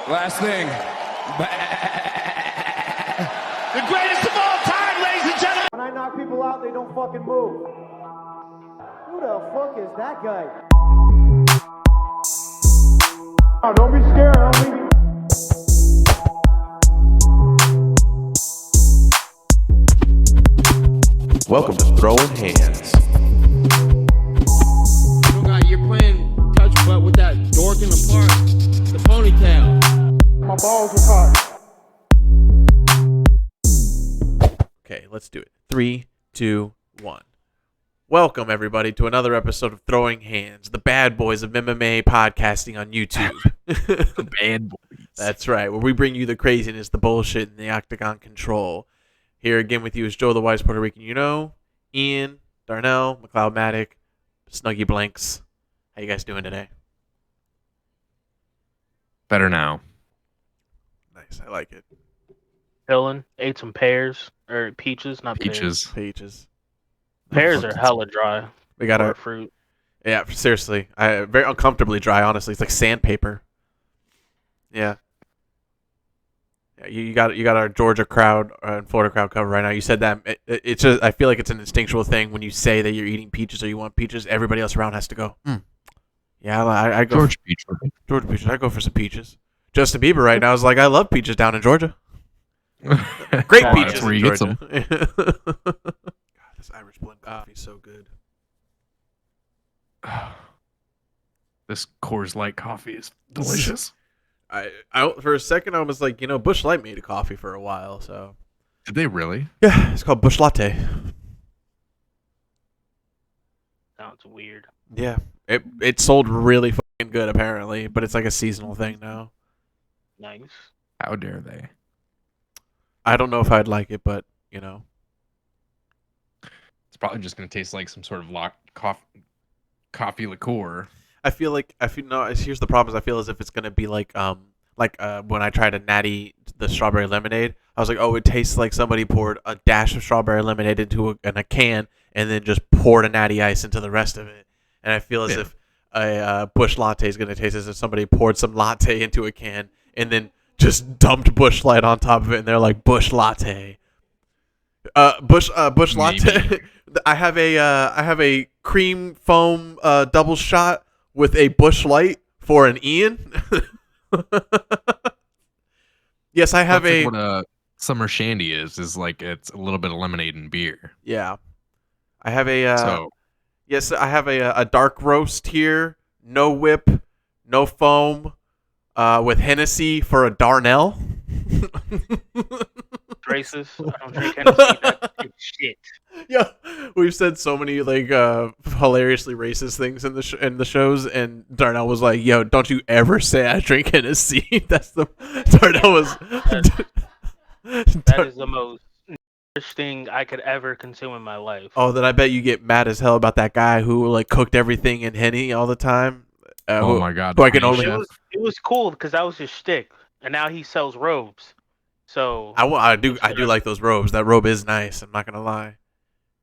Last thing. The greatest of all time, ladies and gentlemen. When I knock people out, they don't fucking move. Who the fuck is that guy? Oh, don't be scared, homie. Welcome to Throwing Hands. You're playing touch butt with that dork in the park, the ponytail. My balls are hot. Okay, let's do it. 3, 2, 1. Welcome, everybody, to another episode of Throwing Hands, the bad boys of MMA podcasting on YouTube. The bad boys. That's right, where we bring you the craziness, the bullshit, and the Octagon control. Here again with you is Joe the Wise Puerto Rican, Ian, Darnell, McLeod-Matic, Snuggy Blanks. How you guys doing today? Better now. Nice, I like it. Chillin', ate some pears or peaches, not Peaches. Peaches. Pears are hella dry. We got Or our fruit. Yeah, seriously. Very uncomfortably dry, honestly. It's like sandpaper. Yeah. Yeah, you got our Georgia crowd and Florida crowd covered right now. You said that it's just, I feel like it's an instinctual thing when you say that you're eating peaches or you want peaches. Everybody else around has to go. Yeah, I go Georgia peach. Georgia peaches. I go for some peaches. Justin Bieber right now is like, I love peaches down in Georgia. Great Oh, peaches that's where in you get Georgia. God, this Irish blend coffee is so good. This Coors Light coffee is delicious. I for a second I was like, Busch Light made a coffee for a while, so Did they really? yeah, it's called Busch Latte. Sounds weird. Yeah, it sold really fucking good apparently, but it's like a seasonal thing now. Nice. How dare they? I don't know if I'd like it, but It's probably just going to taste like some sort of coffee liqueur. Here's the problem: is I feel as if it's gonna be like when I tried the strawberry lemonade. I was like, oh, it tastes like somebody poured a dash of strawberry lemonade into a can and then just poured a natty ice into the rest of it. And I feel as if a Busch Latte is gonna taste as if somebody poured some latte into a can and then just dumped Busch Light on top of it, and they're like Busch Latte. Busch Latte. I have a cream foam double shot with a Busch Light for an Ian. Yes, I have That's like what a summer shandy is like it's a little bit of lemonade and beer. Yeah, I have a So yes, I have a dark roast here, no whip, no foam, with Hennessy for a Darnell. Racist. I don't drink Hennessy. That's shit. Yeah, we've said so many like hilariously racist things in the shows, and Darnell was like, "Yo, don't you ever say I drink Hennessy." That's the Darnell was. That is the most thing I could ever consume in my life. Oh, then I bet you get mad as hell about that guy who like cooked everything in Henny all the time. oh my god. Who I can only. It was cool because that was his shtick, and now he sells robes. So I do like those robes. That robe is nice. I'm not gonna lie.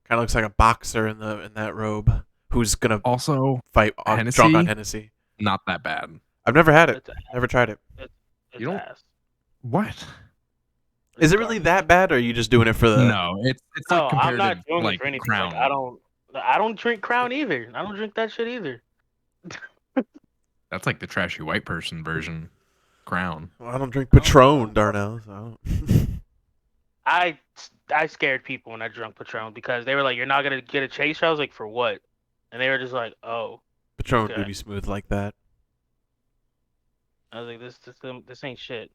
Kind of looks like a boxer in that robe who's gonna Also fight drunk on Hennessy. not that bad. I've never had it. It's Never tried it. You don't- ass. What? Is it really that bad, or are you just doing it for the? No, it's No, like I'm compared not to doing like it for anything. Crown. Like, I don't drink Crown either. I don't drink that shit either. That's like the trashy white person version. Crown. Well, I don't drink Patron, Darnell. So. I scared people when I drank Patron because they were like, "You're not gonna get a chaser." I was like, "For what?" And they were just like, "Oh." Patron Okay. do be smooth like that. I was like, "This ain't shit."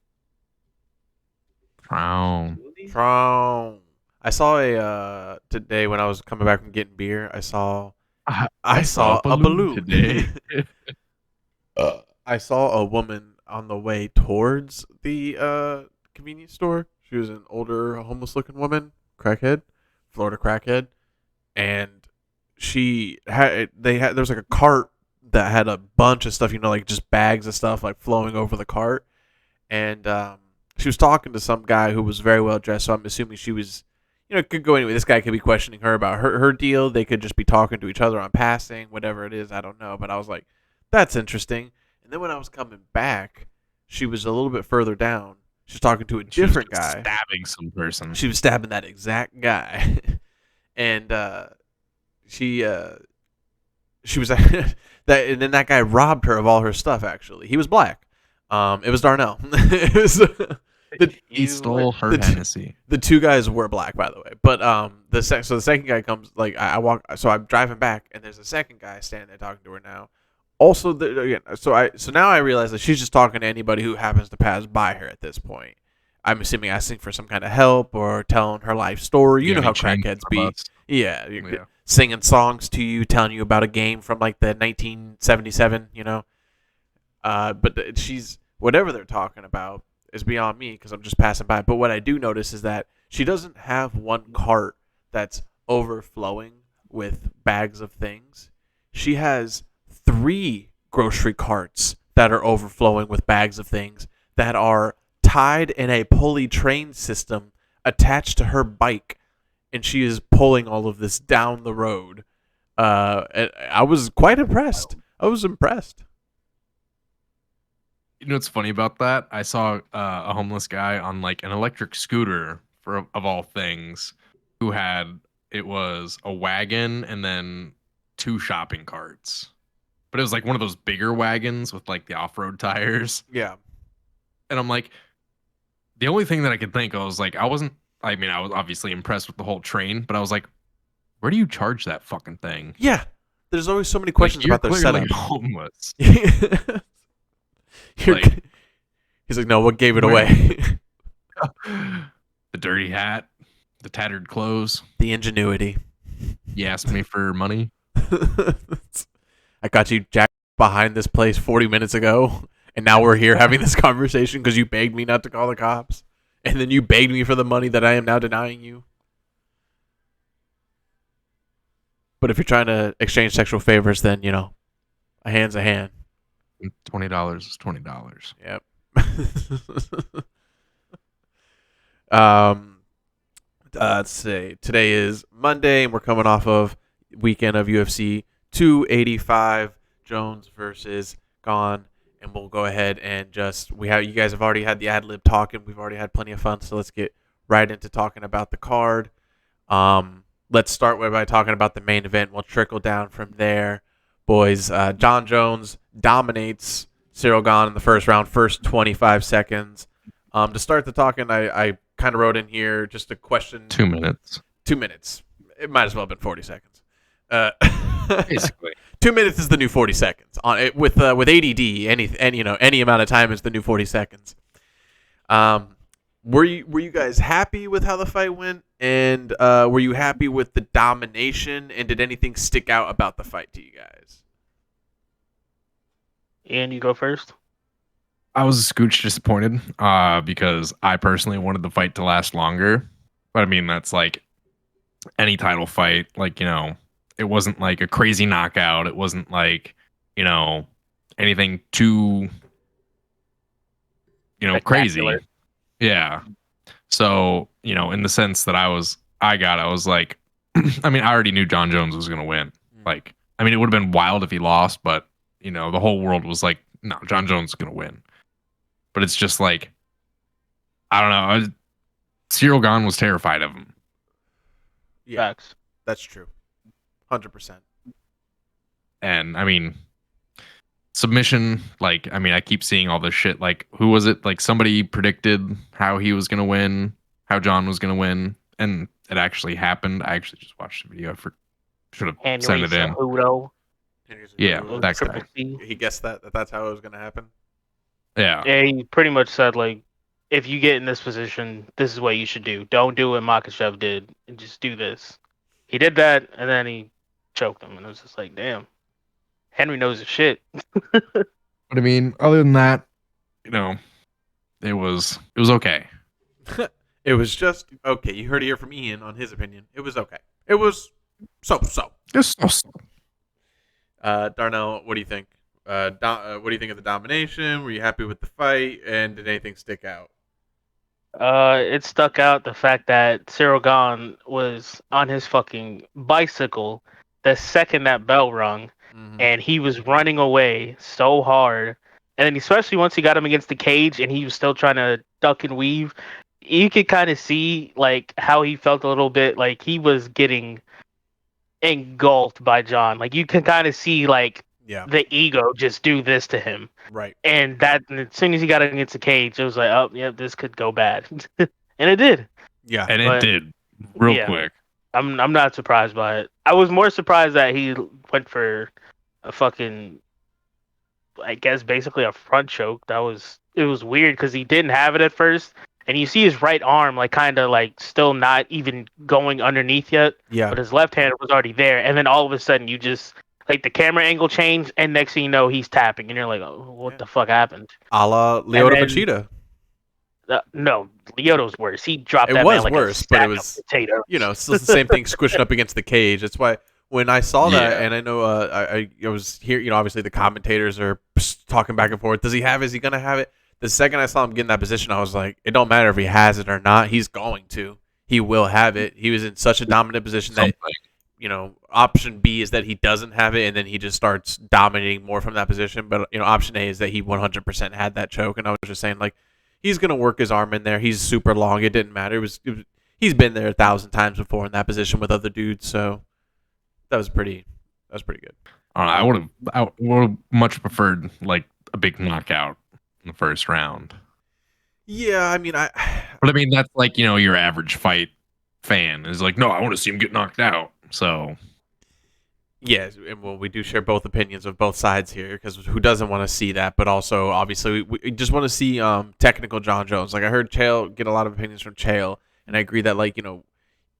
Crown. Patron. I saw today when I was coming back from getting beer. I saw a balloon today. I saw a woman on the way towards the convenience store. She was an older, homeless-looking woman, crackhead, Florida crackhead, and there was like a cart that had a bunch of stuff, like just bags of stuff like flowing over the cart, and she was talking to some guy who was very well dressed. So I'm assuming she was, it could go anyway. This guy could be questioning her about her deal. They could just be talking to each other on passing, whatever it is. I don't know, but I was like, that's interesting. And then when I was coming back, she was a little bit further down. She was talking to a She was different just guy. stabbing some person. She was stabbing that exact guy, and she was that, and then that guy robbed her of all her stuff. Actually, he was black. It was Darnell. It was, He stole her the- Hennessy. the two guys were black, by the way. But the second guy comes, like I walk, so I'm driving back, and there's a second guy standing there talking to her now. Also, so now I realize that she's just talking to anybody who happens to pass by her at this point. I'm assuming asking for some kind of help or telling her life story. You know how crackheads be. Yeah, Yeah. singing songs to you, telling you about a game from like the 1977. But she's whatever they're talking about is beyond me because I'm just passing by. But what I do notice is that she doesn't have one cart that's overflowing with bags of things. She has 3 grocery carts that are overflowing with bags of things that are tied in a pulley train system attached to her bike, and she is pulling all of this down the road. And I was quite impressed. I was impressed. You know what's funny about that? I saw a homeless guy on like an electric scooter, of all things, who had, it was a wagon and then 2 shopping carts. But it was like one of those bigger wagons with like the off-road tires. Yeah. And I'm like, the only thing that I could think of was like, I was obviously impressed with the whole train, but I was like, where do you charge that fucking thing? Yeah. There's always so many questions Like, about their you're setup. clearly homeless. You're- he's like, no, what gave it away? The dirty hat, the tattered clothes. The ingenuity. You asked me for money. I got you jacked behind this place 40 minutes ago, and now we're here having this conversation because you begged me not to call the cops, and then you begged me for the money that I am now denying you. But if you're trying to exchange sexual favors, then, a hand's a hand. $20 is $20. Yep. Let's see. Today is Monday, and we're coming off of weekend of UFC 285, Jones versus Gone, and we'll go ahead and you guys have already had the ad lib talking. We've already had plenty of fun, so let's get right into talking about the card. Let's start by talking about the main event. We'll trickle down from there, boys. John Jones dominates Cyril Gane in the first round, first 25 seconds. To start the talking, I kind of wrote in here just a question. 2 minutes. 2 minutes. It might as well have been 40 seconds. Basically. 2 minutes is the new 40 seconds. On it with ADD, any amount of time is the new 40 seconds. Were you guys happy with how the fight went? And were you happy with the domination? And did anything stick out about the fight to you guys? Ian, you go first. I was a scooch disappointed because I personally wanted the fight to last longer. But I mean, that's like any title fight. Like, it wasn't like a crazy knockout. It wasn't like, anything too, crazy. Yeah. So, in the sense that I was like, I mean, I already knew John Jones was going to win. Like, I mean, it would have been wild if he lost, but, the whole world was like, no, John Jones is going to win. But it's just like, I don't know. Cyril Gane was terrified of him. Yeah, Facts. that's true. 100%. And I mean, submission, like, I mean, I keep seeing all this shit. Like, who was it? Like, somebody predicted how he was going to win, how John was going to win. And it actually happened. I actually just watched the video. I should have sent it in. Cejudo. Yeah, that Triple guy. C. He guessed that's how it was going to happen. Yeah. Yeah, he pretty much said, like, if you get in this position, this is what you should do. Don't do what Makhachev did, and just do this. He did that, and then he choked him, and it was just like, damn. Henry knows his shit. But I mean, other than that, it was okay. It was just okay. You heard it here from Ian on his opinion. It was okay. It was so. Just awesome. Darnell, what do you think? What do you think of the domination? Were you happy with the fight? And did anything stick out? It stuck out the fact that Cyril Gane was on his fucking bicycle the second that bell rung, Mm-hmm. and he was running away so hard And then especially once he got him against the cage and he was still trying to duck and weave, you could kind of see like how he felt a little bit like he was getting engulfed by John. Like you can kind of see like the ego just do this to him. Right. And that and as soon as he got against the cage, it was like, oh yeah, this could go bad. And it did. Yeah. And it did real quick. I'm not surprised by it. I was more surprised that he went for a fucking, I guess basically a front choke. It was weird because he didn't have it at first, and you see his right arm like kind of like still not even going underneath yet. Yeah. But his left hand was already there, and then all of a sudden you just like the camera angle changed, and next thing you know he's tapping, and you're like, oh, what the fuck happened? A la Lyoto Machida. No, Lyoto's worse. He dropped it that was man like worse, a but stack it was of potatoes. you know still the same thing squishing up against the cage. That's why when I saw that, and I know I was here, you know, obviously the commentators are talking back and forth. Does he have it? Is he gonna have it? The second I saw him get in that position, I was like, it don't matter if he has it or not. He's going to. He will have it. He was in such a dominant position that, you know, option B is that he doesn't have it, and then he just starts dominating more from that position. But, you know, option A is that he 100% had that choke. And I was just saying, like, he's going to work his arm in there. He's super long. It didn't matter. He's been there 1,000 times before in that position with other dudes. So that was pretty good. I would have much preferred, like, a big knockout in the first round. Yeah, I mean, but I mean, that's like, you know, your average fight fan is like, no, I want to see him get knocked out. So, yeah, and well, we do share both opinions of both sides here because who doesn't want to see that? But also, obviously, we just want to see technical John Jones. Like I heard Chael get a lot of opinions from Chael, and I agree that, like, you know,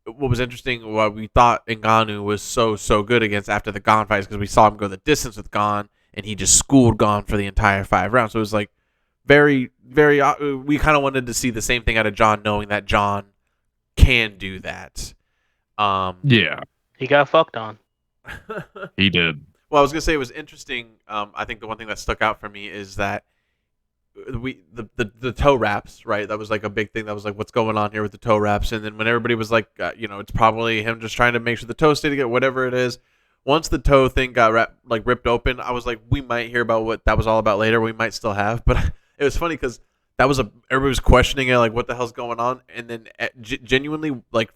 what was interesting, what we thought Ngannou was so good against after the Gon fights because we saw him go the distance with Gon, and he just schooled Gon for the entire 5 rounds. So it was like very, very. We kind of wanted to see the same thing out of John, knowing that John can do that. Yeah, he got fucked on. He did. Well, I was gonna say it was interesting. I think the one thing that stuck out for me is that the toe wraps, right? That was like a big thing. That was like, what's going on here with the toe wraps? And then when everybody was like, you know, it's probably him just trying to make sure the toes stay together, whatever it is. Once the toe thing got ripped open, I was like, we might hear about what that was all about later. We might still have, but it was funny because that was everybody was questioning it, like, what the hell's going on? And then genuinely, like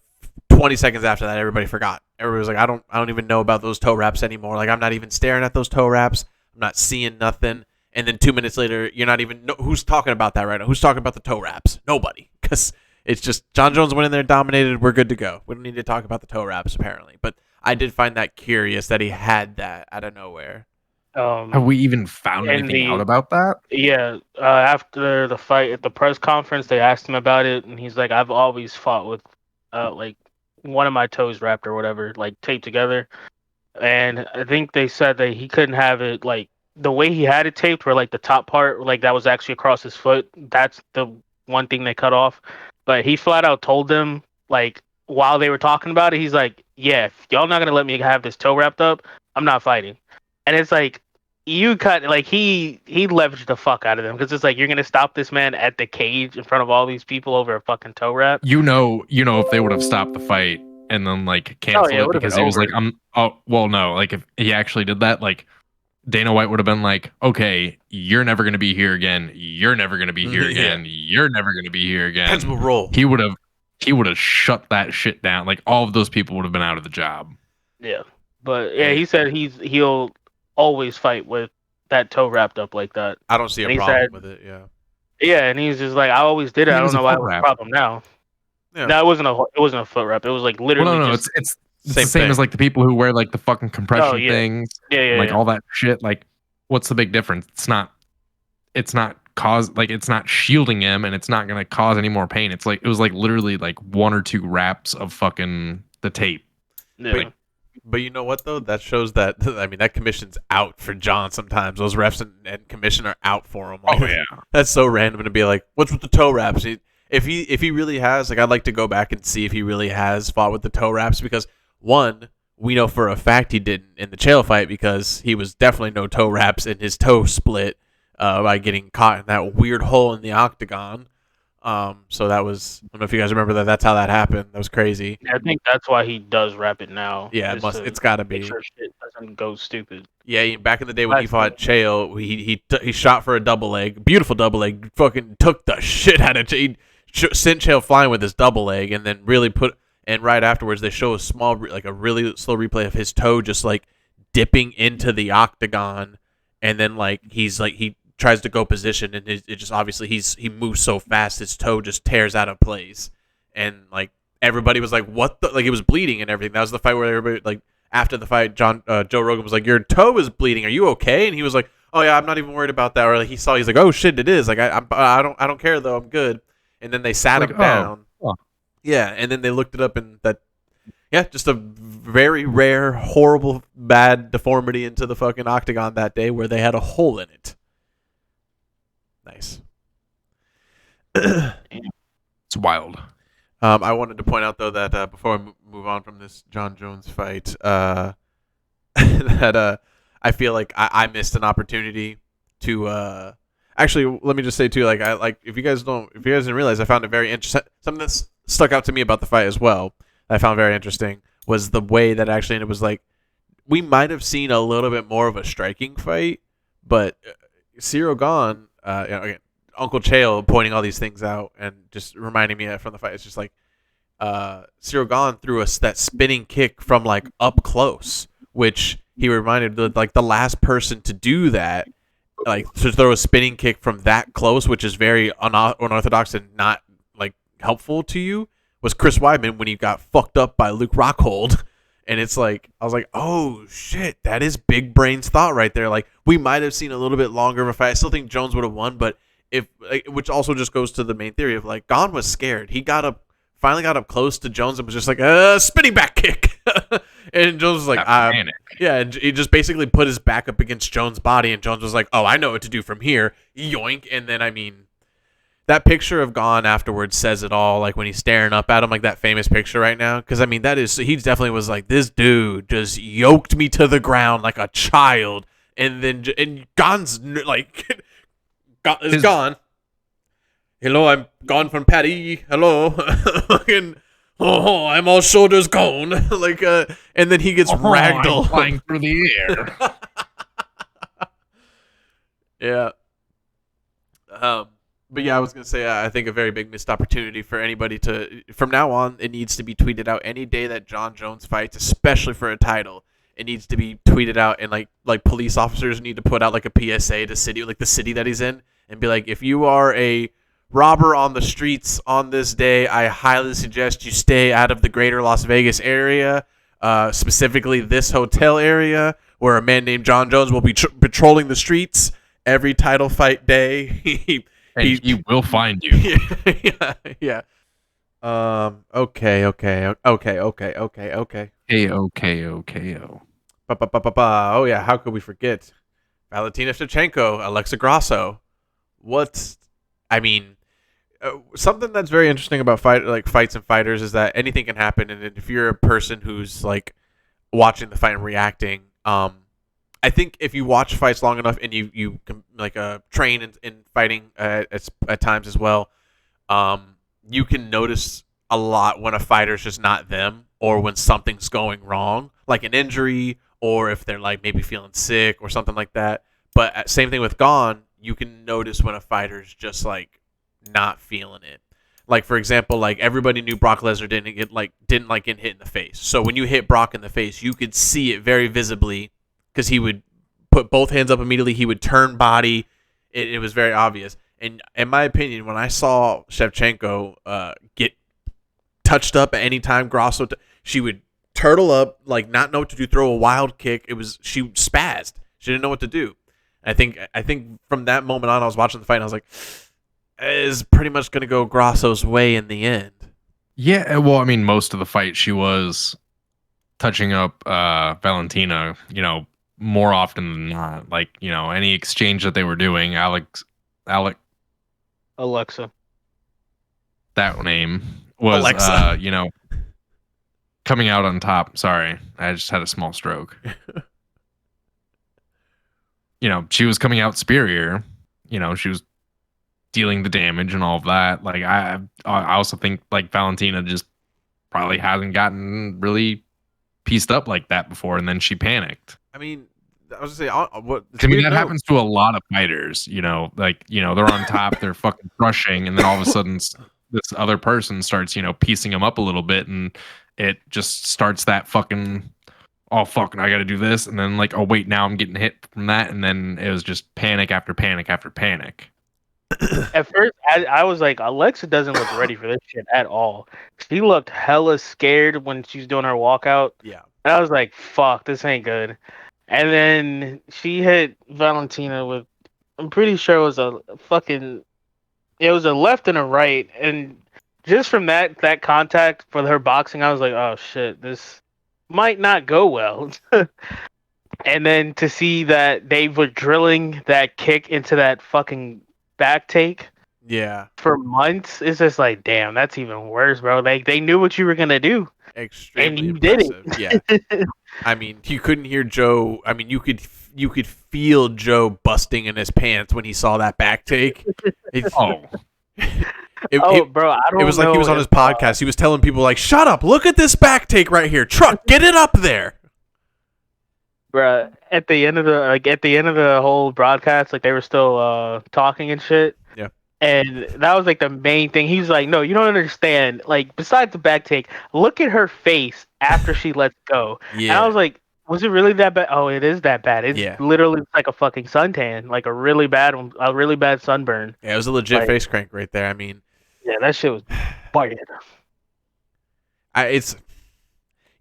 20 seconds after that, everybody forgot. Everybody was like, I don't even know about those toe wraps anymore. Like, I'm not even staring at those toe wraps. I'm not seeing nothing. And then 2 minutes later, you're not even who's talking about that right now? Who's talking about the toe wraps? Nobody, because it's just John Jones went in there, dominated. We're good to go. We don't need to talk about the toe wraps apparently. But I did find that curious that he had that out of nowhere. Have we even found anything out about that? Yeah, after the fight at the press conference, they asked him about it, and he's like, "I've always fought with, like, one of my toes wrapped or whatever, like taped together." And I think they said that he couldn't have it like the way he had it taped, where like the top part, like that was actually across his foot. That's the one thing they cut off. But he flat out told them, like, while they were talking about it, he's like, "Yeah, if y'all not gonna let me have this toe wrapped up, I'm not fighting." And it's like, you cut, like, he leveraged the fuck out of them because it's like, you're gonna stop this man at the cage in front of all these people over a fucking toe wrap. You know, if they would have stopped the fight and then like canceled it because he was like, like if he actually did that, like Dana White would have been like, okay, you're never gonna be here again. You're never gonna be here again. You're never gonna be here again. Heads will roll. He would have shut that shit down. Like all of those people would have been out of the job. Yeah, but yeah, he said he'll always fight with that toe wrapped up like that. I don't see a problem with it. Yeah, and he's just like, I always did it. I don't know why it was a problem now. Yeah. No, it wasn't a foot wrap. It was like literally. Well, no, it's the same as like the people who wear like the fucking compression things. Yeah, like all that shit. Like, what's the big difference? It's not shielding him, and it's not gonna cause any more pain. It's like it was like literally like 1 or 2 wraps of fucking the tape. Yeah. But you know what though? That shows that, I mean, that commission's out for John sometimes. Those refs and commission are out for him. Like, oh yeah, that's so random to be like, what's with the toe wraps? If he really has, like, I'd like to go back and see if he really has fought with the toe wraps, because one, we know for a fact he didn't in the Chael fight because he was definitely no toe wraps and his toe split by getting caught in that weird hole in the octagon. So that was, I don't know if you guys remember that. That's how that happened. That was crazy. I think that's why he does wrap it now. Yeah, is to it's got to make be. sure shit doesn't go stupid. Yeah, back in the day when he fought Chael, he shot for a double leg, beautiful double leg, fucking took the shit out of he sent Chael flying with his double leg, and then really and right afterwards they show a really slow replay of his toe just like dipping into the octagon, and then like he tries to go position, and it just obviously he moves so fast his toe just tears out of place, and like everybody was like, what the, like it was bleeding and everything. That was the fight where everybody like. After the fight, Joe Rogan was like, "Your toe is bleeding. Are you okay?" And he was like, "Oh yeah, I'm not even worried about that." Or like, he's like, "Oh shit, it is." Like I don't care though. I'm good. And then they sat him down. Oh. Yeah, and then they looked it up, and just a very rare, horrible, bad deformity into the fucking octagon that day where they had a hole in it. Nice. It's wild. I wanted to point out though that before I move on from this John Jones fight, that I feel like I missed an opportunity to actually, let me just say too, if you guys didn't realize, I found it very interesting. Something that's stuck out to me about the fight as well, that I found very interesting, was the way that actually, and it was like we might have seen a little bit more of a striking fight, but Cyril Gahn, again, Uncle Chael pointing all these things out and just reminding me from the fight. It's just like Cyril Gahn threw that spinning kick from like up close, which he reminded like the last person to do that, like to throw a spinning kick from that close, which is very unorthodox and not like helpful to you, was Chris Weidman when he got fucked up by Luke Rockhold. And it's like, I was like, oh shit, that is big brains thought right there. Like we might have seen a little bit longer of a fight. I still think Jones would have won, but which also just goes to the main theory of like Gahn was scared. He finally got up close to Jones and was just like spinning back kick, and Jones was like, yeah, and he just basically put his back up against Jones' body, and Jones was like, oh, I know what to do from here, yoink, and then I mean, that picture of Gahn afterwards says it all. Like when he's staring up at him, like that famous picture right now, because I mean he definitely was like, this dude just yoked me to the ground like a child, and Gahn's like. Is gone. Hello, I'm gone from Patty. Hello. Fucking, I'm all shoulders gone. Like, and then he gets ragdoll flying through the air. Yeah. But yeah, I was gonna say I think a very big missed opportunity for anybody to. From now on, it needs to be tweeted out any day that John Jones fights, especially for a title. It needs to be tweeted out, and like police officers need to put out like a PSA to the city that he's in, and be like, if you are a robber on the streets on this day, I highly suggest you stay out of the greater Las Vegas area, specifically this hotel area, where a man named John Jones will be patrolling the streets every title fight day. He will find you. Yeah. Okay. K-O-K-O-K-O. Oh yeah, how could we forget Valentina Shevchenko, Alexa Grasso? Something that's very interesting about fights and fighters is that anything can happen, and if you're a person who's like watching the fight and reacting, I think if you watch fights long enough and you train in fighting at times as well, you can notice a lot when a fighter's just not them, or when something's going wrong, like an injury, or if they're like maybe feeling sick or something like that. But same thing with Gahn, you can notice when a fighter's just like not feeling it. Like for example, like everybody knew Brock Lesnar didn't get hit in the face. So when you hit Brock in the face, you could see it very visibly because he would put both hands up immediately. He would turn body. It was very obvious. And in my opinion, when I saw Shevchenko get touched up at any time, Grasso, she would turtle up, like not know what to do, throw a wild kick. She spazzed. She didn't know what to do. I think from that moment on, I was watching the fight and I was like, is pretty much going to go Grasso's way in the end. Yeah, well, I mean, most of the fight she was touching up Valentina, more often than not. Like, any exchange that they were doing, Alexa. That name was, Alexa. Coming out on top. Sorry, I just had a small stroke. She was coming out superior. She was dealing the damage and all of that. Like I also think like Valentina just probably hasn't gotten really pieced up like that before, and then she panicked. I mean, I was gonna say, what? I mean, that happens to a lot of fighters. Like they're on top, they're fucking crushing, and then all of a sudden, this other person starts piecing them up a little bit, and it just starts that fucking. Oh fuck! I got to do this, and then like, oh wait, now I'm getting hit from that, and then it was just panic after panic after panic. At first, I was like, Alexa doesn't look ready for this shit at all. She looked hella scared when she was doing her walkout. Yeah. And I was like, fuck, this ain't good. And then she hit Valentina with, I'm pretty sure it was a left and a right. And just from that contact for her boxing, I was like, oh shit, this might not go well. And then to see that they were drilling that kick into that fucking back take for months, it's just like, damn, that's even worse, bro. Like they knew what you were gonna do. Extremely and you impressive. did it. Yeah. I mean, you couldn't hear Joe. I mean, you could feel Joe busting in his pants when he saw that back take. Bro, I don't. It was like he was on his podcast. He was telling people like, "Shut up! Look at this back take right here. Truck, get it up there." Bruh, at the end of the whole broadcast, like they were still talking and shit. Yeah. And that was like the main thing. He was like, "No, you don't understand. Like, besides the back take, look at her face after she lets go." Yeah. And I was like, "Was it really that bad?" Oh, it is that bad. It's literally like a fucking suntan, like a really bad sunburn. Yeah, it was a legit face crank right there. I mean, yeah, that shit was biting. It's.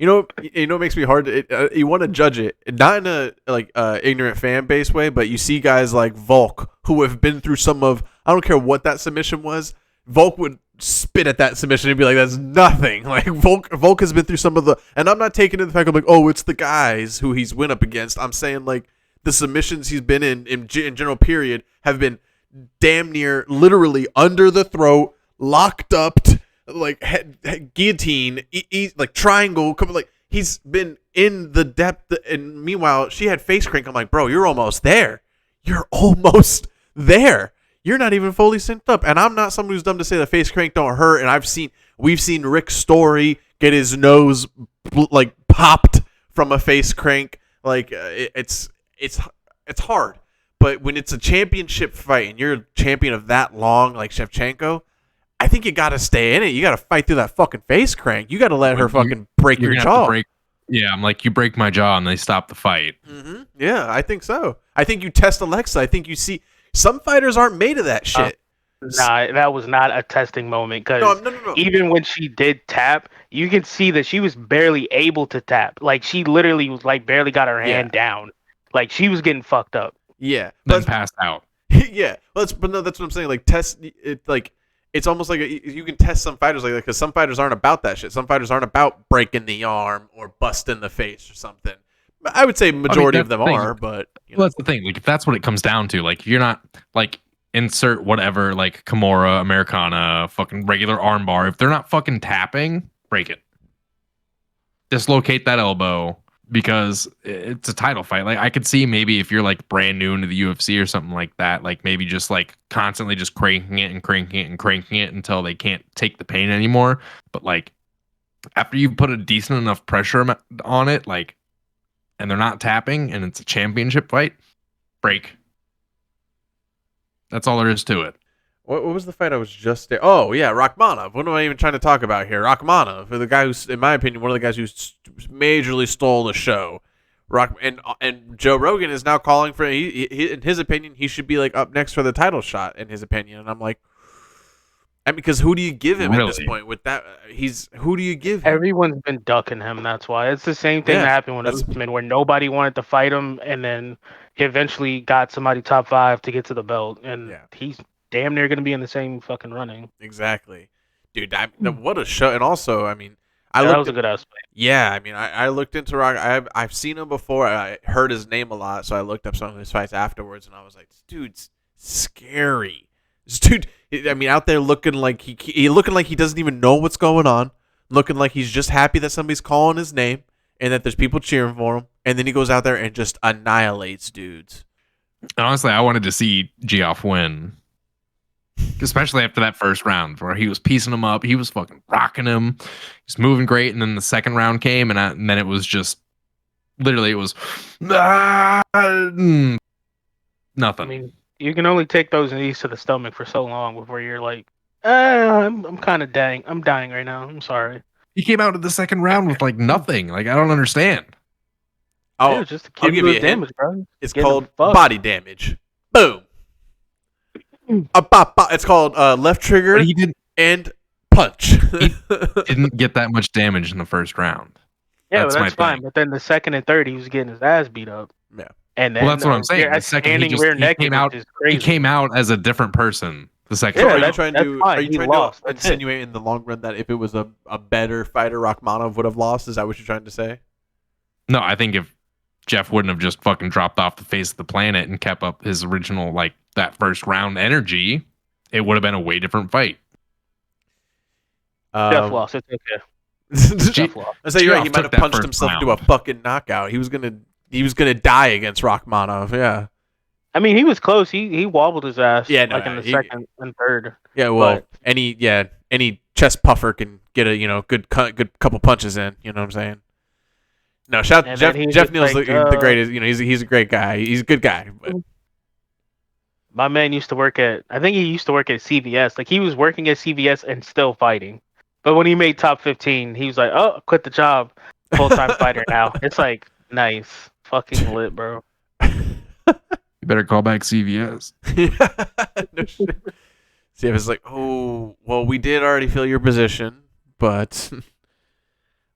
It makes me hard. You want to judge it, not in a ignorant fan base way, but you see guys like Volk who have been through some of. I don't care what that submission was. Volk would spit at that submission and be like, "That's nothing." Like Volk has been through some of the, and I'm not taking it the fact of like, oh, it's the guys who he's went up against. I'm saying like the submissions he's been in general period have been damn near literally under the throat, locked up. Like guillotine, like triangle, like he's been in the depth. And meanwhile, she had face crank. I'm like, bro, you're almost there. You're almost there. You're not even fully synced up. And I'm not someone who's dumb to say the face crank don't hurt. And we've seen Rick Story get his nose like popped from a face crank. Like it's hard. But when it's a championship fight and you're a champion of that long, like Shevchenko, I think you got to stay in it. You got to fight through that fucking face crank. You got to let her fucking break your jaw. I'm like, you break my jaw and they stop the fight. Mm-hmm. Yeah, I think so. I think you test Alexa. I think you see some fighters aren't made of that shit. Nah, that was not a testing moment because no. Even when she did tap, you could see that she was barely able to tap. Like she literally was like barely got her hand down. Like she was getting fucked up. Yeah, then passed out. Yeah, that's what I'm saying. Like test it, like. It's almost like you can test some fighters like that because some fighters aren't about that shit. Some fighters aren't about breaking the arm or busting the face or something. I would say majority of them are, but well, that's the thing. Like if that's what it comes down to, like if you're not like insert whatever, like Kimura, Americana, fucking regular armbar. If they're not fucking tapping, break it. Dislocate that elbow. Because it's a title fight. Like I could see maybe if you're like brand new into the UFC or something like that, like maybe just like constantly just cranking it until they can't take the pain anymore. But like after you put a decent enough pressure on it, like, and they're not tapping and it's a championship fight, break. That's all there is to it. What was the fight I was just there? Oh, yeah, Rachmanov. What am I even trying to talk about here? Rachmanov, the guy who's, in my opinion, one of the guys who majorly stole the show. And Joe Rogan is now calling for, he, in his opinion, he should be like up next for the title shot, in his opinion. And I'm like, because who do you give him at this point? With that, who do you give him? Everyone's been ducking him. That's why it's the same thing that happened with Usman, where nobody wanted to fight him, and then he eventually got somebody top 5 to get to the belt, and he's damn near gonna be in the same fucking running. Exactly, dude. What a show! And also, I mean, that was a good aspect. Yeah, I mean, I looked into Rock. I've seen him before. I heard his name a lot, so I looked up some of his fights afterwards, and I was like, this dude's scary. This dude, I mean, out there looking like he looking like he doesn't even know what's going on, looking like he's just happy that somebody's calling his name and that there's people cheering for him, and then he goes out there and just annihilates dudes. And honestly, I wanted to see Geoff win. especially after that first round where he was piecing him up. He was fucking rocking him. He's moving great. And then the second round came, and then it was just literally it was nothing. I mean, you can only take those knees to the stomach for so long before you're like, I'm kind of dying. I'm dying right now. I'm sorry. He came out of the second round with like nothing. Like, I don't understand. Oh, Yeah, just I'll give you a hint. damage, bro. It's Getting called fucked. body damage. Boom. It's called left trigger But he didn't and punch. didn't get that much damage in the first round. Yeah, That's that's my fine. thing. But then the second and third, he was getting his ass beat up. Yeah. And then Well, that's what I'm saying. The second he came out, he came out as a different person. The second Yeah, Are you round. trying that's to fine. are you He trying lost. to That's it. insinuate in the long run that if it was a better fighter, Rachmanov would have lost? Is that what you're trying to say? No, I think if Jeff wouldn't have just fucking dropped off the face of the planet and kept up his original, like, that first round energy, it would have been a way different fight. Jeff lost. It's okay. Jeff lost. I say you're right. He Geoff might took have that punched first himself into a round. fucking knockout. He was gonna die against Rachmanov. Yeah. I mean, he was close. He wobbled his ass. Yeah, no, like in the he- second and third. Yeah. Well, But- any chest puffer can get a good couple punches in. You know what I'm saying? No, shout And Jeff. then he Jeff was Neal's like, the greatest. You know, he's a great guy. He's a good guy. But My man used to work at. I think he used to work at CVS. Like he was working at CVS and still fighting. But when he made top 15, he was like, "Oh, quit the job, full time fighter now." It's like nice, fucking lit, bro. You better call back CVS. no shit. See, I was like, oh, well, we did already fill your position, but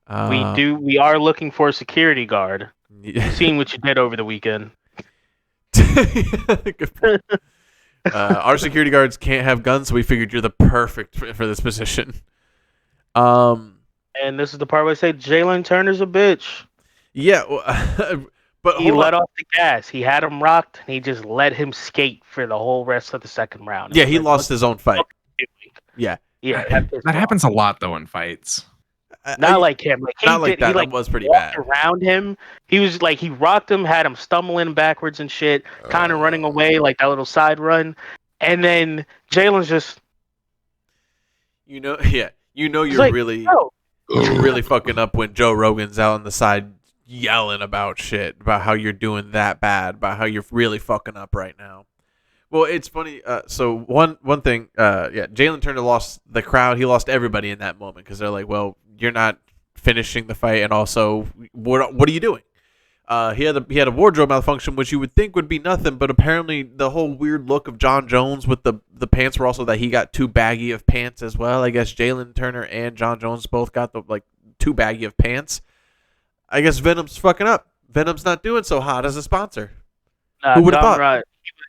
We are looking for a security guard. Yeah. Seeing what you did over the weekend. Good point. Our security guards can't have guns, so we figured you're the perfect for this position. And this is the part where I say Jalen Turner's a bitch. Yeah, but He hold let on. off the gas. He had him rocked, and he just let him skate for the whole rest of the second round. Yeah, I was he like, lost what his own fight. the fuck are you Yeah, doing? Yeah, That happens a lot though in fights. Not like him. Like he not like did, that. He, like, That was pretty walked bad. around him. He was like he rocked him, had him stumbling backwards and shit, kind of running away like that little side run, and then Jalen's just You know, yeah, you're like, really. oh, You're really fucking up when Joe Rogan's out on the side yelling about shit, about how you're doing that bad, about how you're really fucking up right now. Well, it's funny. So one thing, Jalen Turner lost the crowd. He lost everybody in that moment because they're like, well, you're not finishing the fight, and also, what are you doing? He had a wardrobe malfunction, which you would think would be nothing, but apparently the whole weird look of John Jones with the pants were also that he got too baggy of pants as well. I guess Jalen Turner and John Jones both got the too baggy of pants. I guess Venom's fucking up. Venom's not doing so hot as a sponsor. Who would've Dom thought? Rod,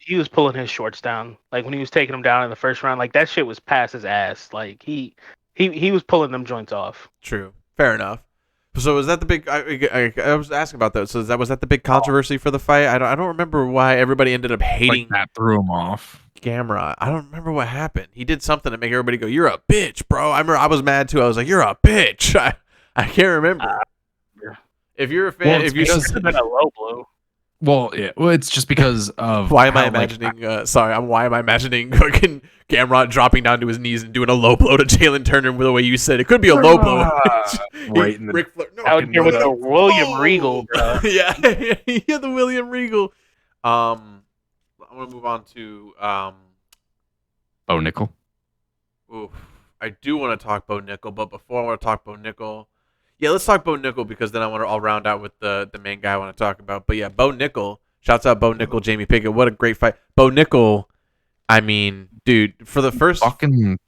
he was pulling his shorts down. Like when he was taking them down in the first round, like that shit was past his ass. Like he was pulling them joints off. True. Fair enough. So was that the big? I was asking about that. So was that the big controversy for the fight? I don't remember why everybody ended up hating Like that threw him off. Gamera. I don't remember what happened. He did something to make everybody go, "You're a bitch, bro." I remember I was mad too. I was like, "You're a bitch." I can't remember. If you're a fan, Well, if it's you because- Should have been a low blow. Well, yeah. Well, it's just because of why am I how, like, imagining? Why am I imagining fucking Gamrot dropping down to his knees and doing a low blow to Jalen Turner with the way you said it could be a low blow. right in the Ric Flair, no, Out here with no. the William Oh! Regal, bro. yeah, the William Regal. I want to move on to Bo Nickel. oof. I do want to talk Bo Nickel, but before I want to talk Bo Nickel, yeah, let's talk Bo Nickel because then I'll round out with the main guy I want to talk about. But yeah, Bo Nickel. Shouts out Bo Nickel, Jamie Pickett. What a great fight. Bo Nickel, I mean, dude, for the first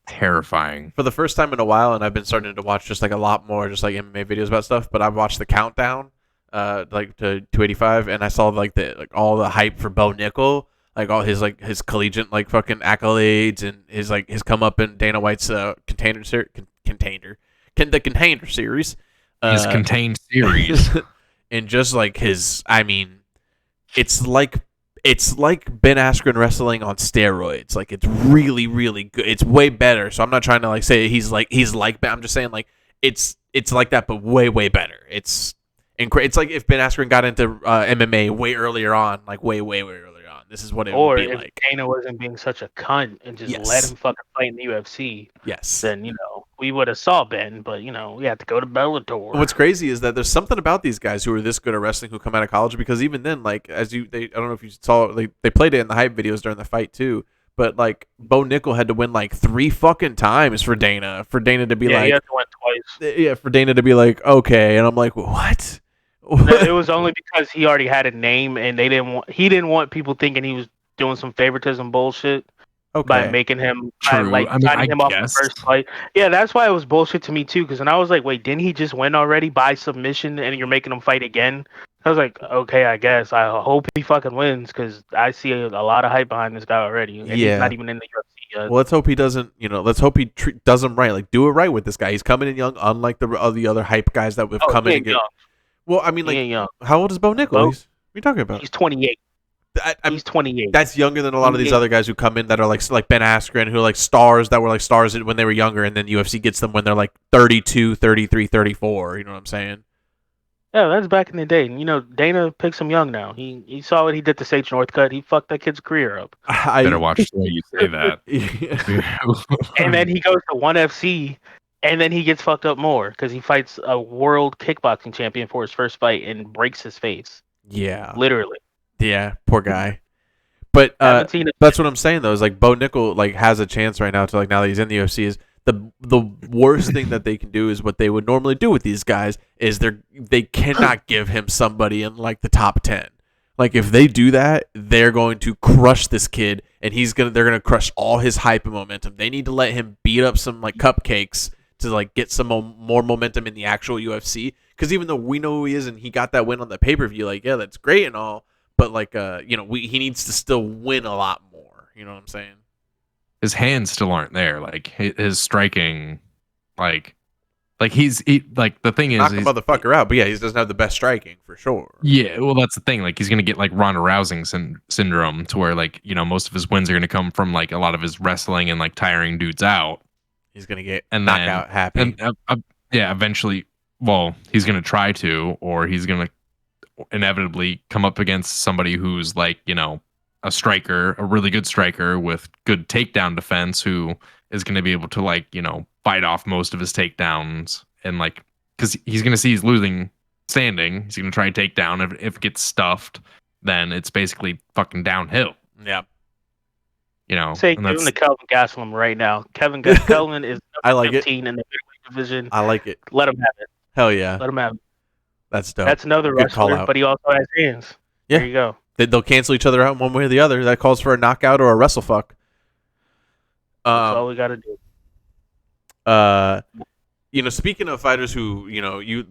Terrifying. time in a while, and I've been starting to watch just like a lot more just like MMA videos about stuff, but I've watched the countdown like to 285, and I saw like all the hype for Bo Nickel, like all his collegiate like fucking accolades and his come up in Dana White's the container series. His contained series. And just like his, I mean, it's like Ben Askren wrestling on steroids. Like it's really, really good. It's way better. So I'm not trying to like say he's like Ben. I'm just saying like it's like that, but way, way better. It's like if Ben Askren got into MMA way earlier on, like way, way, way earlier on. This is what it Or would be if like. Dana wasn't being such a cunt and just let Yes. him fucking fight in the UFC, Yes. then we would have saw Ben. But we had to go to Bellator. What's crazy is that there's something about these guys who are this good at wrestling who come out of college, because even then, like, I don't know if you saw, they played it in the hype videos during the fight too, but like Bo Nickel had to win like 3 fucking times for Dana to be like, he had to win twice. yeah, for Dana to be like, okay, and I'm like, what? It was only because he already had a name, and he didn't want people thinking he was doing some favoritism bullshit. By Okay. making him, True. by signing him off the guess. first fight. Yeah, that's why it was bullshit to me too. Because then I was like, wait, didn't he just win already by submission, and you're making him fight again? I was like, okay, I guess. I hope he fucking wins, because I see a lot of hype behind this guy already, and he's not even in the UFC yet. Well, let's hope he doesn't. Let's hope he does him right. Like, do it right with this guy. He's coming in young, unlike the other hype guys that have come in and get. Young. Well, I mean, He like, ain't young. how old is Bo Nickel? Bo? What are you talking about? He's 28. He's 28. That's younger than a lot of these other guys who come in that are like Ben Askren, who are like stars that were like stars when they were younger, and then UFC gets them when they're like 32, 33, 34. You know what I'm saying? Yeah, that's back in the day. Dana picks him young now. He saw what he did to Sage Northcutt. He fucked that kid's career up. Better watch the way you say that. And then he goes to ONE FC, and then he gets fucked up more because he fights a world kickboxing champion for his first fight and breaks his face. Yeah. Literally. Yeah, poor guy. But that's what I'm saying though. Is like Bo Nickel like has a chance right now to, like, now that he's in the UFC, is the worst thing that they can do is what they would normally do with these guys is they cannot give him somebody in like the top 10. Like, if they do that, they're going to crush this kid, and they're gonna crush all his hype and momentum. They need to let him beat up some like cupcakes to like get some more momentum in the actual UFC. Because even though we know who he is and he got that win on the pay-per-view, like, yeah, that's great and all. But like, he needs to still win a lot more. You know what I'm saying? His hands still aren't there. Like, his striking, like the thing is, knock a motherfucker out. But yeah, he doesn't have the best striking for sure. Yeah, well, that's the thing. Like, he's gonna get like Ronda Rousey syndrome, to where like most of his wins are gonna come from like a lot of his wrestling and like tiring dudes out. He's gonna get and knockout happy. And eventually, well, he's gonna try to, or he's gonna inevitably come up against somebody who's like, a striker, a really good striker with good takedown defense, who is going to be able to like, fight off most of his takedowns, and like, because he's going to see he's losing standing, he's going to try and take down. If it gets stuffed, then it's basically fucking downhill. Yeah. Say give him to Kelvin Gastelum right now. Kelvin is I like 15 in the middleweight division. I like it. Let him have it. Hell yeah. Let him have it. That's dope. That's another Good call wrestler, out. but he also has hands. Yeah. There you go. They'll cancel each other out one way or the other. That calls for a knockout or a wrestle fuck. That's all we got to do. Speaking of fighters who,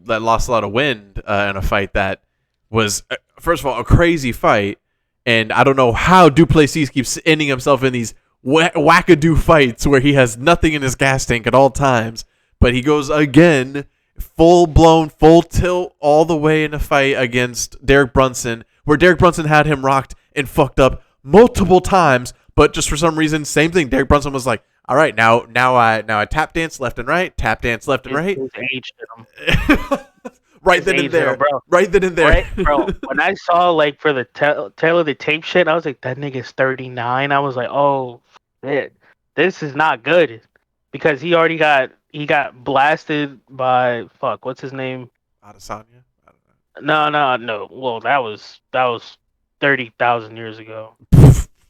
that lost a lot of wind in a fight that was, first of all, a crazy fight, and I don't know how Duplessis keeps ending himself in these wackadoo fights where he has nothing in his gas tank at all times, but he goes again, full-blown, full tilt all the way in a fight against Derek Brunson, where Derek Brunson had him rocked and fucked up multiple times, but just for some reason, same thing. Derek Brunson was like, all right, now I tap dance left and right, tap dance left and right. His age did him. Right then and there, bro. Right then and there. Right, bro. When I saw like for the tail of the tape shit, I was like, that nigga's 39. I was like, oh shit, this is not good, because he got blasted by what's his name? Adesanya? I don't know. No. Well, that was 30,000 years ago.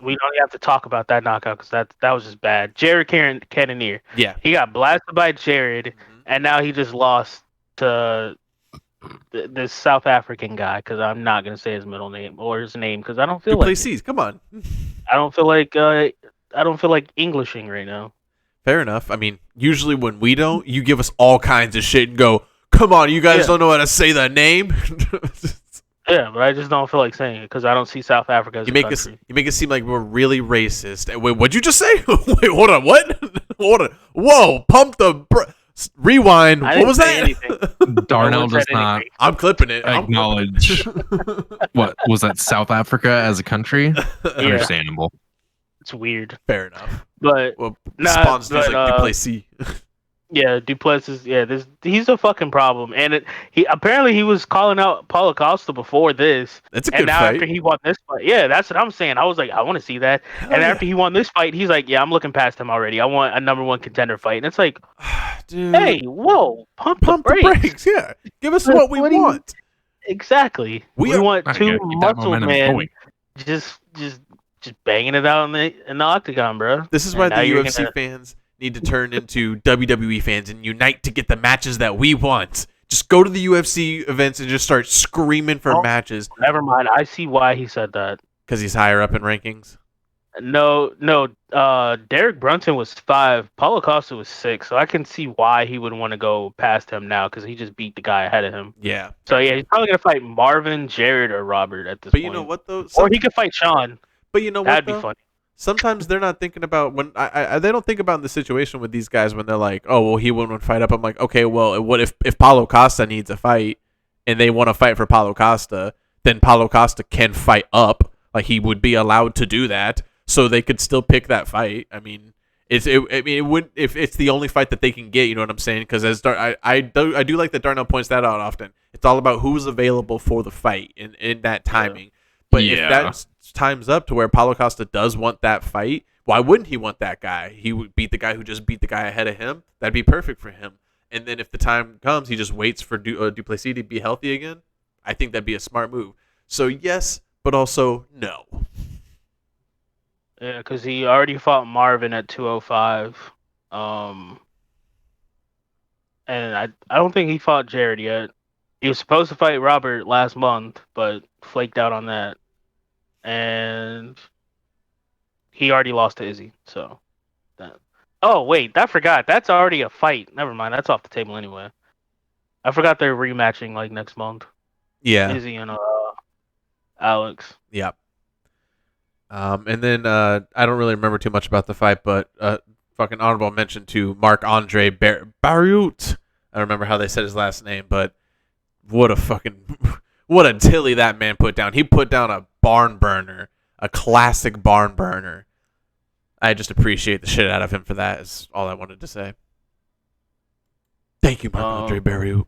We don't have to talk about that knockout because that was just bad. Jared Cannonier. Yeah. He got blasted by Jared, and now he just lost to this South African guy, because I'm not gonna say his middle name or his name because I don't feel Duplessis, come on. I don't feel like Englishing right now. Fair enough. I mean, usually when we don't, you give us all kinds of shit and go, come on, you guys don't know how to say that name? Yeah, but I just don't feel like saying it because I don't see South Africa as a country. You make it seem like we're really racist. Wait, what'd you just say? Wait, hold on, what? Hold on. Whoa, pump the... Rewind. What was that? Darnell does not I'm clipping it. acknowledge what was that, South Africa as a country? Understandable. It's weird. Fair enough. But sponsors like Duplessis. Yeah, Duplessis. Yeah, he's a fucking problem, and he was calling out Paulo Costa before this, That's a and good now after fight. he won this fight, yeah, that's what I'm saying. I was like, I want to see that, Hell and yeah. after he won this fight, he's like, yeah, I'm looking past him already. I want a number one contender fight, and it's like, Dude, hey, whoa, pump pump the brakes. Yeah, give us what we What do you- want. Exactly. We We are- want I two gotta keep that muscle momentum men going. just banging it out in the octagon, bro. This is And why now the you're UFC gonna- fans need to turn into WWE fans and unite to get the matches that we want. Just go to the UFC events and just start screaming for matches Never mind. I see why he said that. because he's higher up in rankings. No. Derek Brunson was 5. Paulo Costa was 6. So I can see why he would want to go past him now because he just beat the guy ahead of him. Yeah. So yeah, he's probably gonna fight Marvin, Jared, or Robert at this But point. you know what though? Or he could fight Sean. But you know what That'd be though? funny. Sometimes they're not thinking about when they don't think about the situation with these guys when they're like, oh well, he wouldn't fight up. I'm like, okay, well, what if Paulo Costa needs a fight and they want to fight for Paulo Costa, then Paulo Costa can fight up. Like he would be allowed to do that, so they could still pick that fight. I mean, it would if it's the only fight that they can get. You know what I'm saying? Because I do like that Darnell points that out often. It's all about who's available for the fight in that timing. But if that time's up to where Paulo Costa does want that fight, why wouldn't he want that guy? He would beat the guy who just beat the guy ahead of him. That'd be perfect for him. And then if the time comes, he just waits for Duplessis to be healthy again. I think that'd be a smart move. So yes, but also no. Yeah, because he already fought Marvin at 205. And I don't think he fought Jared yet. He was supposed to fight Robert last month, but flaked out on that. And he already lost to Izzy. So that. Oh wait, I forgot. That's already a fight. Never mind. That's off the table anyway. I forgot they're rematching like next month. Yeah. Izzy and Alex. Yep. And then I don't really remember too much about the fight, but fucking honorable mention to Marc-Andre Barriot. I don't remember how they said his last name, but what a tilly that man put down. He put down a barn burner, a classic barn burner. I just appreciate the shit out of him for that. Is all I wanted to say. Thank you, Marc-Andre Barriot.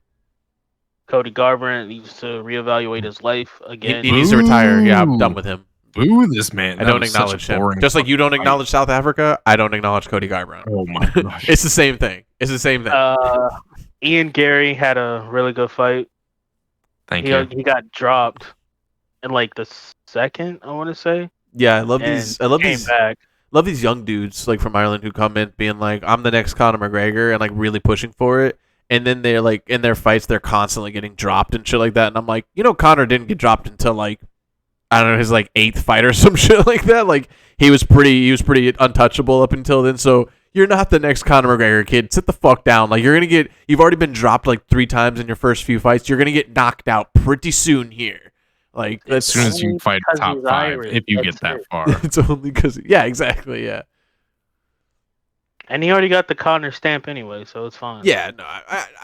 Cody Garbrandt needs to reevaluate his life again. He needs to retire. Yeah, I'm done with him. Boo this man. I That don't was such a acknowledge him. boring Just like you don't fight. acknowledge South Africa, I don't acknowledge Cody Garbrandt. Oh my gosh. It's the same thing. It's the same thing. Ian Gary had a really good fight. Thank you. He got dropped in like the second, I want to say. Yeah, I love and these. I love came these. back. Love these young dudes like from Ireland who come in being like, I'm the next Conor McGregor and like really pushing for it. And then they're like in their fights, they're constantly getting dropped and shit like that. And I'm like, Conor didn't get dropped until like, I don't know, his like 8th fight or some shit like that. Like he was pretty untouchable up until then. So you're not the next Conor McGregor, kid. Sit the fuck down. Like you've already been dropped like 3 times in your first few fights. You're gonna get knocked out pretty soon here. Like As soon as you fight because top he's 5, Irish, if you that's get that it. far. it's only because exactly. And he already got the Connor stamp anyway, so it's fine. Yeah, no,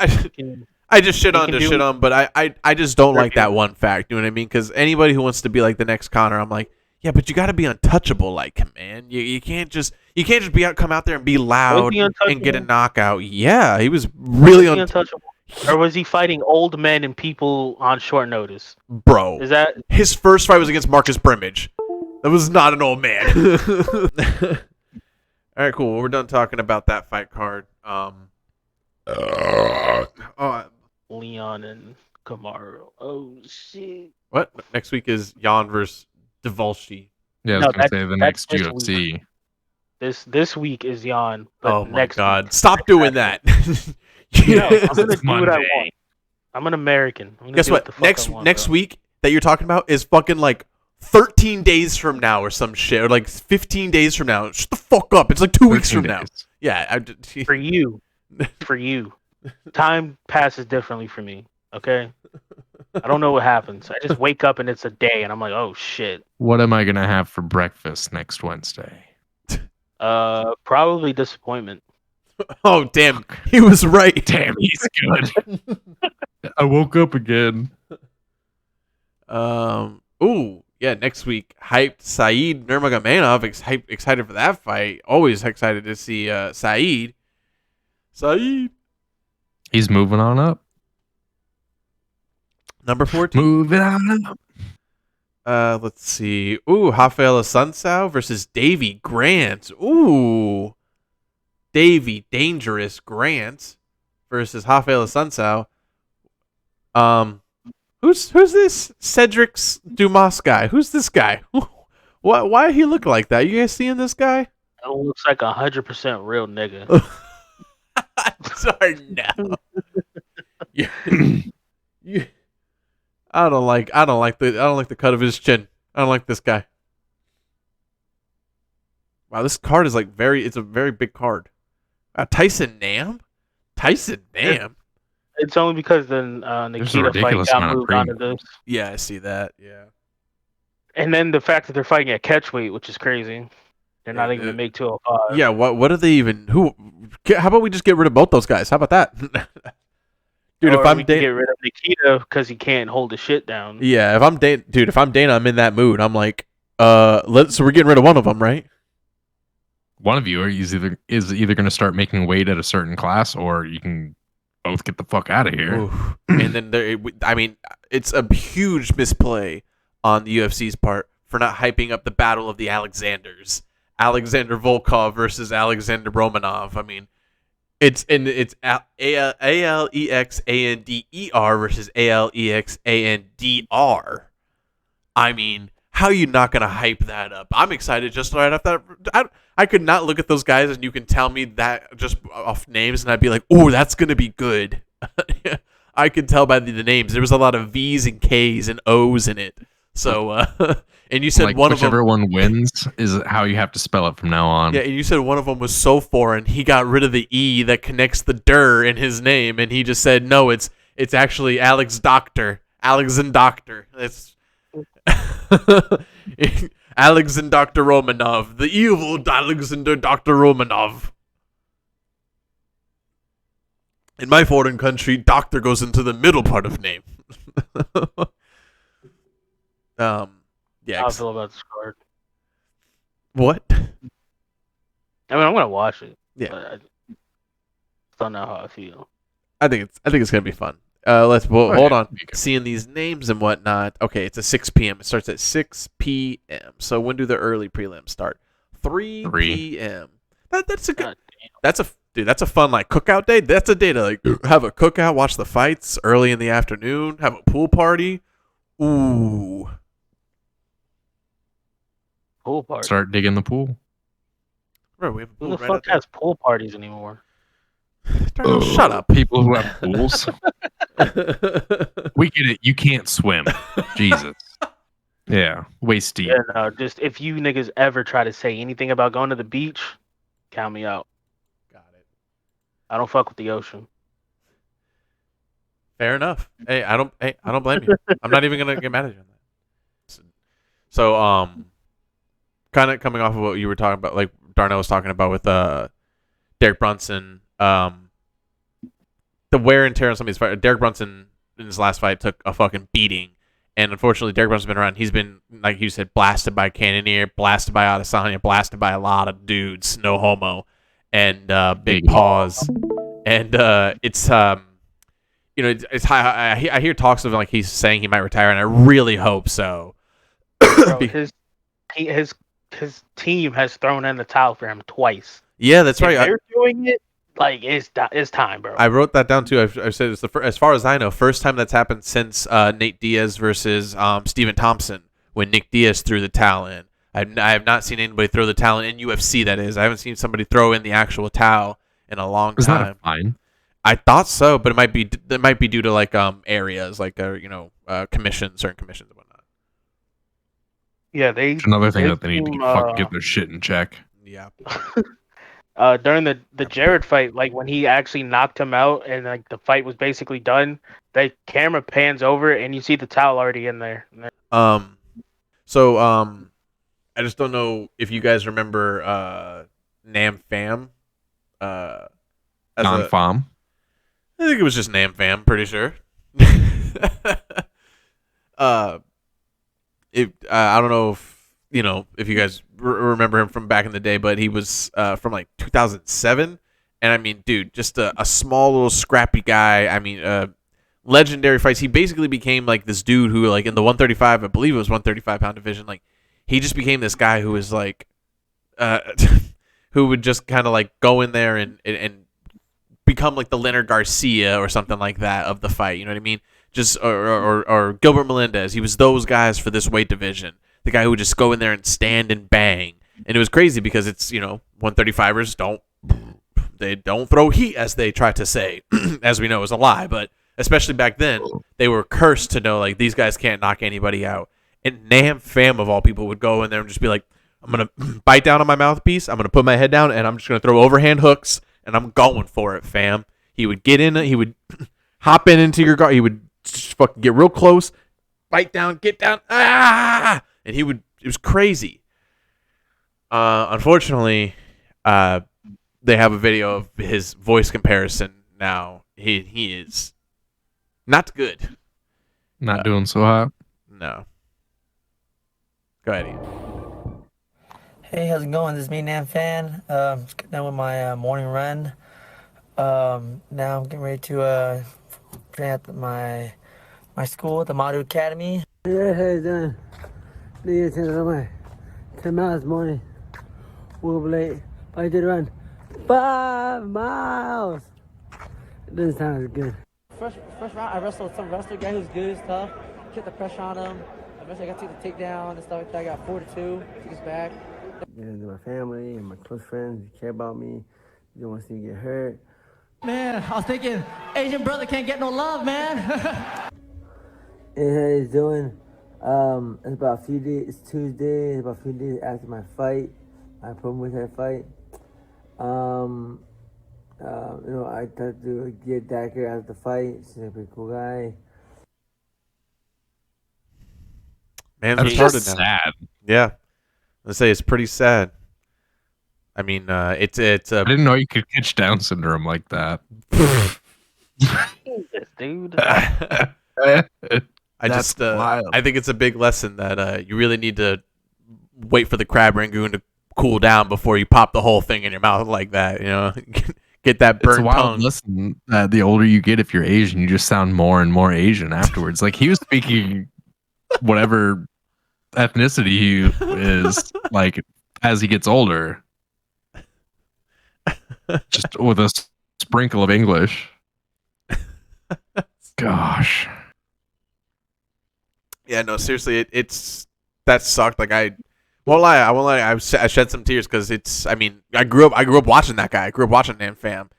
He can- I just shit He on can to do- shit on, but I just don't like that Review. one fact. You know what I mean? Because anybody who wants to be like the next Connor, I'm like, yeah, but you got to be untouchable like him, man. You can't just come out there and be loud he and get a untouchable? knockout. Yeah, he was really Was he untouchable? Or was he fighting old men and people on short notice? bro. Is that His first fight was against Marcus Brimage. That was not an old man. All right, cool. Well, we're done talking about that fight card. Leon and Kamaru? Oh shit! What? Next week is Jan versus Dvalishny. Yeah, I was No, gonna say the that's next this UFC. This week is Jan. But Oh my next god! week- Stop doing that. No, I'm gonna It's do what I Monday. want. I'm an American. I'm gonna Guess do what? the fuck Next I want, next bro. week that you're talking about is fucking like 13 days from now or some shit, or like 15 days from now. Shut the fuck up! It's like 2 weeks 13 from now. days. Yeah, For you, for you, time passes differently for me. Okay, I don't know what happens. I just wake up and it's a day, and I'm like, oh shit. What am I gonna have for breakfast next Wednesday? Probably disappointment. oh damn, he was right. Damn, he's good. I woke up again. Ooh, yeah. Next week, hyped Saeed Nurmagomedov. Excited for that fight. Always excited to see Saeed. Saeed. He's moving on up. Number 14. Moving on up. Let's see. Ooh, Rafael Assunção versus Davy Grant. Ooh. Davy Dangerous Grant versus Rafael Assunção. Who's this Cedric Dumas guy? Who's this guy? Why he look like that? You guys seeing this guy? It looks like 100% real nigga. Sorry, no. you, I don't like the cut of his chin. I don't like this guy. Wow, this card is like it's a very big card. Tyson Nam? Tyson Nam? It's only because the Nikita fight got moved onto this. Yeah, I see that. Yeah. And then the fact that they're fighting at catchweight, which is crazy. They're not even gonna make 205. Yeah, what are they even? How about we just get rid of both those guys? How about that? Dude, or if I'm get rid of Nikita because he can't hold his shit down. Yeah, if I'm Dana, I'm in that mood. I'm like, so we're getting rid of one of them, right? One of you is either going to start making weight at a certain class, or you can both get the fuck out of here. And then it's a huge misplay on the UFC's part for not hyping up the battle of the Alexanders. Alexander Volkov versus Alexander Romanov. I mean, it's Alexander versus Alexandr. I mean, how are you not gonna hype that up? I'm excited just right off that. I could not look at those guys and you can tell me that just off names and I'd be like, oh, that's gonna be good. I could tell by the names. There was a lot of V's and K's and O's in it. So, and you said like one of them. Whichever one wins is how you have to spell it from now on. Yeah, and you said one of them was so foreign. He got rid of the E that connects the der in his name, and he just said, no, it's actually Alex Doctor. Alexander Doctor. It's Alexander Dr. Romanov. The evil Alexander Dr. Romanov. In my foreign country, doctor goes into the middle part of name. Yeah. How I feel about this card. What? I mean, I'm gonna watch it. Yeah. But I don't know how I feel. I think it's gonna be fun. Hold on. Seeing these names and whatnot. Okay, it's at 6 p.m. It starts at 6 p.m. So when do the early prelims start? 3 p.m. That's a good. That's a fun like cookout day. That's a day to like have a cookout, watch the fights early in the afternoon, have a pool party. Ooh. Pool party. Start digging the pool. Bro, we have a pool Who the right fuck out there. has pool parties anymore? Shut up. People who have pools. We get it. You can't swim. Jesus. Yeah. Waist deep. Yeah, no, just if you niggas ever try to say anything about going to the beach, count me out. Got it. I don't fuck with the ocean. Fair enough. Hey, I don't blame you. I'm not even gonna get mad at you on that. So, kind of coming off of what you were talking about, like Darnell was talking about with Derek Brunson, the wear and tear on some of these fights. Derek Brunson in his last fight took a fucking beating, and unfortunately, Derek Brunson's been around. He's been, like you said, blasted by Cannonier, blasted by Adesanya, blasted by a lot of dudes, no homo, and big pause, and it's it's high. I hear talks of like he's saying he might retire, and I really hope so. Bro, his team has thrown in the towel for him twice. Yeah, that's right. They're doing it. Like it's time, bro. I wrote that down too. I said it's as far as I know, first time that's happened since Nate Diaz versus Stephen Thompson when Nick Diaz threw the towel in. I have not seen anybody throw the towel in UFC. That is, I haven't seen somebody throw in the actual towel in a long time. Is that a fine? I thought so, but it might be due to like areas like commissions, certain commissions and whatnot. Yeah, It's another thing that they need to fucking get their shit in check. Yeah. During the Jared fight, like when he actually knocked him out and like the fight was basically done, the camera pans over and you see the towel already in there. So I just don't know if you guys remember Nam Pham. Non-fam. I think it was just Nam Pham, pretty sure. I don't know if you guys remember him from back in the day, but he was from like 2007, And I mean, dude, just a small little scrappy guy. I mean, legendary fights. He basically became like this dude who, like, in the 135, I believe it was 135 pound division, like, he just became this guy who was like, who would just kind of like go in there and become like the Leonard Garcia or something like that of the fight. You know what I mean? Just or Gilbert Melendez. He was those guys for this weight division. The guy who would just go in there and stand and bang. And it was crazy because it's, 135ers don't throw heat, as they try to say, as we know is a lie. But especially back then, they were cursed to know, like, these guys can't knock anybody out. And Nam Pham, of all people, would go in there and just be like, I'm going to bite down on my mouthpiece, I'm going to put my head down, and I'm just going to throw overhand hooks, and I'm going for it, fam. He would get in, he would hop into your guard, he would just fucking get real close, bite down, get down, and it was crazy. Unfortunately, they have a video of his voice comparison now. He is not good. Not doing so hot. No. Go ahead, Ian. Hey, how's it going? This is me, Nam Fan. Just getting done with my morning run. Now I'm getting ready to train at my school, the Madu Academy. Yeah, how you doing? Need to run my 10 miles this morning. Woke up late, but I did run 5 miles. This sounds good. First round, I wrestled some wrestler guy who's good, tough. Kept the pressure on him. Eventually, I got to take the takedown and stuff like that. I got 4-2, took his back. And to my family and my close friends who care about me, they don't want to see me get hurt. Man, I was thinking, Asian brother can't get no love, man. And how you doing? It's about a few days. It's Tuesday. It's about a few days after my fight. My promotion fight. I talked to get Dacker after the fight. She's a pretty cool guy. Man's That's retarded just now. sad. Yeah. Let's say it's pretty sad. I mean, it's I didn't know you could catch Down syndrome like that. Jesus, dude. I think it's a big lesson that you really need to wait for the crab rangoon to cool down before you pop the whole thing in your mouth like that. Get that burnt It's a wild tongue. lesson. The older you get, if you're Asian, you just sound more and more Asian afterwards. Like, he was speaking whatever ethnicity he is, like, as he gets older, just with a sprinkle of English. Gosh. Yeah, no, seriously, it's that sucked. Like, I won't lie, I shed some tears because I grew up watching that guy. I grew up watching Nam Pham,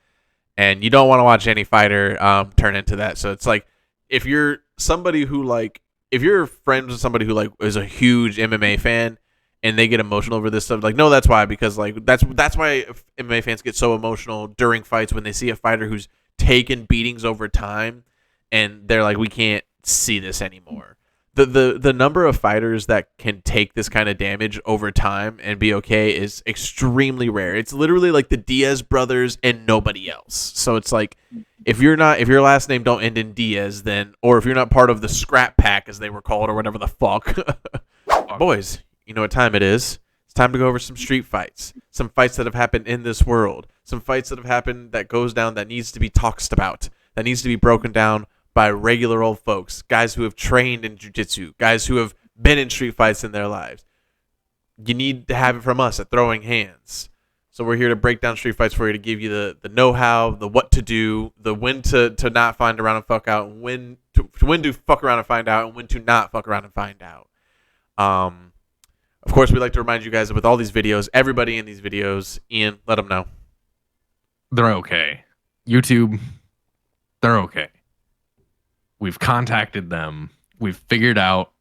and you don't want to watch any fighter turn into that. So it's like, if you're somebody who, like, if you're friends with somebody who, like, is a huge MMA fan and they get emotional over this stuff, like, no, that's why, because, like, that's why MMA fans get so emotional during fights when they see a fighter who's taken beatings over time and they're like, we can't see this anymore. The number of fighters that can take this kind of damage over time and be okay is extremely rare. It's literally like the Diaz brothers and nobody else. So it's like, if your last name don't end in Diaz, then, or if you're not part of the scrap pack as they were called or whatever the fuck. Boys, you know what time it is. It's time to go over some street fights. Some fights that have happened in this world. Some fights that have happened that goes down that needs to be talked about. That needs to be broken down by regular old folks, guys who have trained in jiu-jitsu, guys who have been in street fights in their lives. You need to have it from us at Throwing Hands. So we're here to break down street fights for you, to give you the know-how, the what to do, the when to not find around and fuck out, and when to fuck around and find out, and when to not fuck around and find out. Of course, we like to remind you guys that with all these videos, everybody in these videos, Ian, let them know. They're okay. YouTube, they're okay. We've contacted them. We've figured out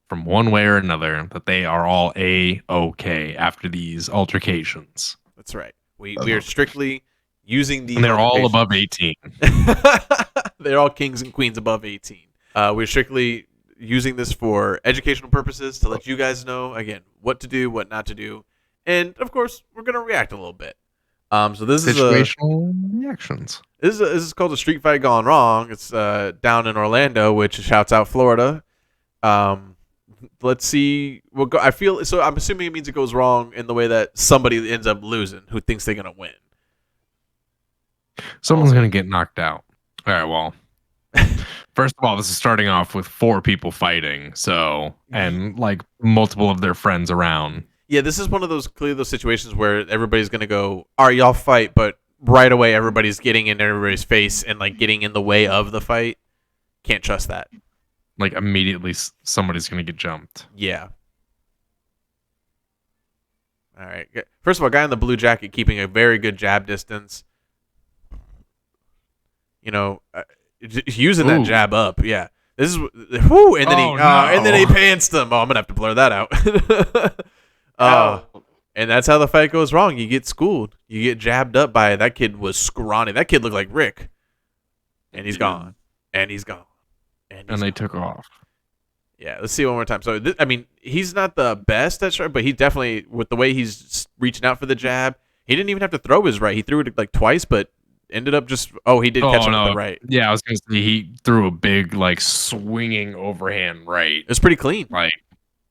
from one way or another that they are all A-okay after these altercations. That's right. We are strictly using these. And they're all altercations. above 18. They're all kings and queens above 18. We're strictly using this for educational purposes to let you guys know, again, what to do, what not to do. And, of course, we're going to react a little bit. So this is situational reactions. This is called a street fight gone wrong. It's down in Orlando, which shouts out Florida. Let's see. We'll go. I'm assuming it means it goes wrong in the way that somebody ends up losing who thinks they're gonna win. Someone's going to get knocked out. All right, well, first of all, this is starting off with 4 people fighting, so, and like multiple of their friends around. Yeah, this is one of those situations where everybody's going to go, all right, y'all fight, but right away everybody's getting in everybody's face and like getting in the way of the fight. Can't trust that. Like immediately somebody's going to get jumped. Yeah. All right. First of all, guy in the blue jacket keeping a very good jab distance. You know, using that jab up. Yeah. This is whoo, and then and then he pantsed him. Oh, I'm gonna have to blur that out. And that's how the fight goes wrong. You get schooled. You get jabbed up by that kid was scrawny. That kid looked like Rick, and he's gone, and he's gone, and they took off. Yeah, let's see one more time. So, I mean, he's not the best at right, but he definitely, with the way he's reaching out for the jab, he didn't even have to throw his right. He threw it like twice, but ended up just, he did catch him with the right. Yeah, I was going to say he threw a big, like, swinging overhand right. It was pretty clean. Like,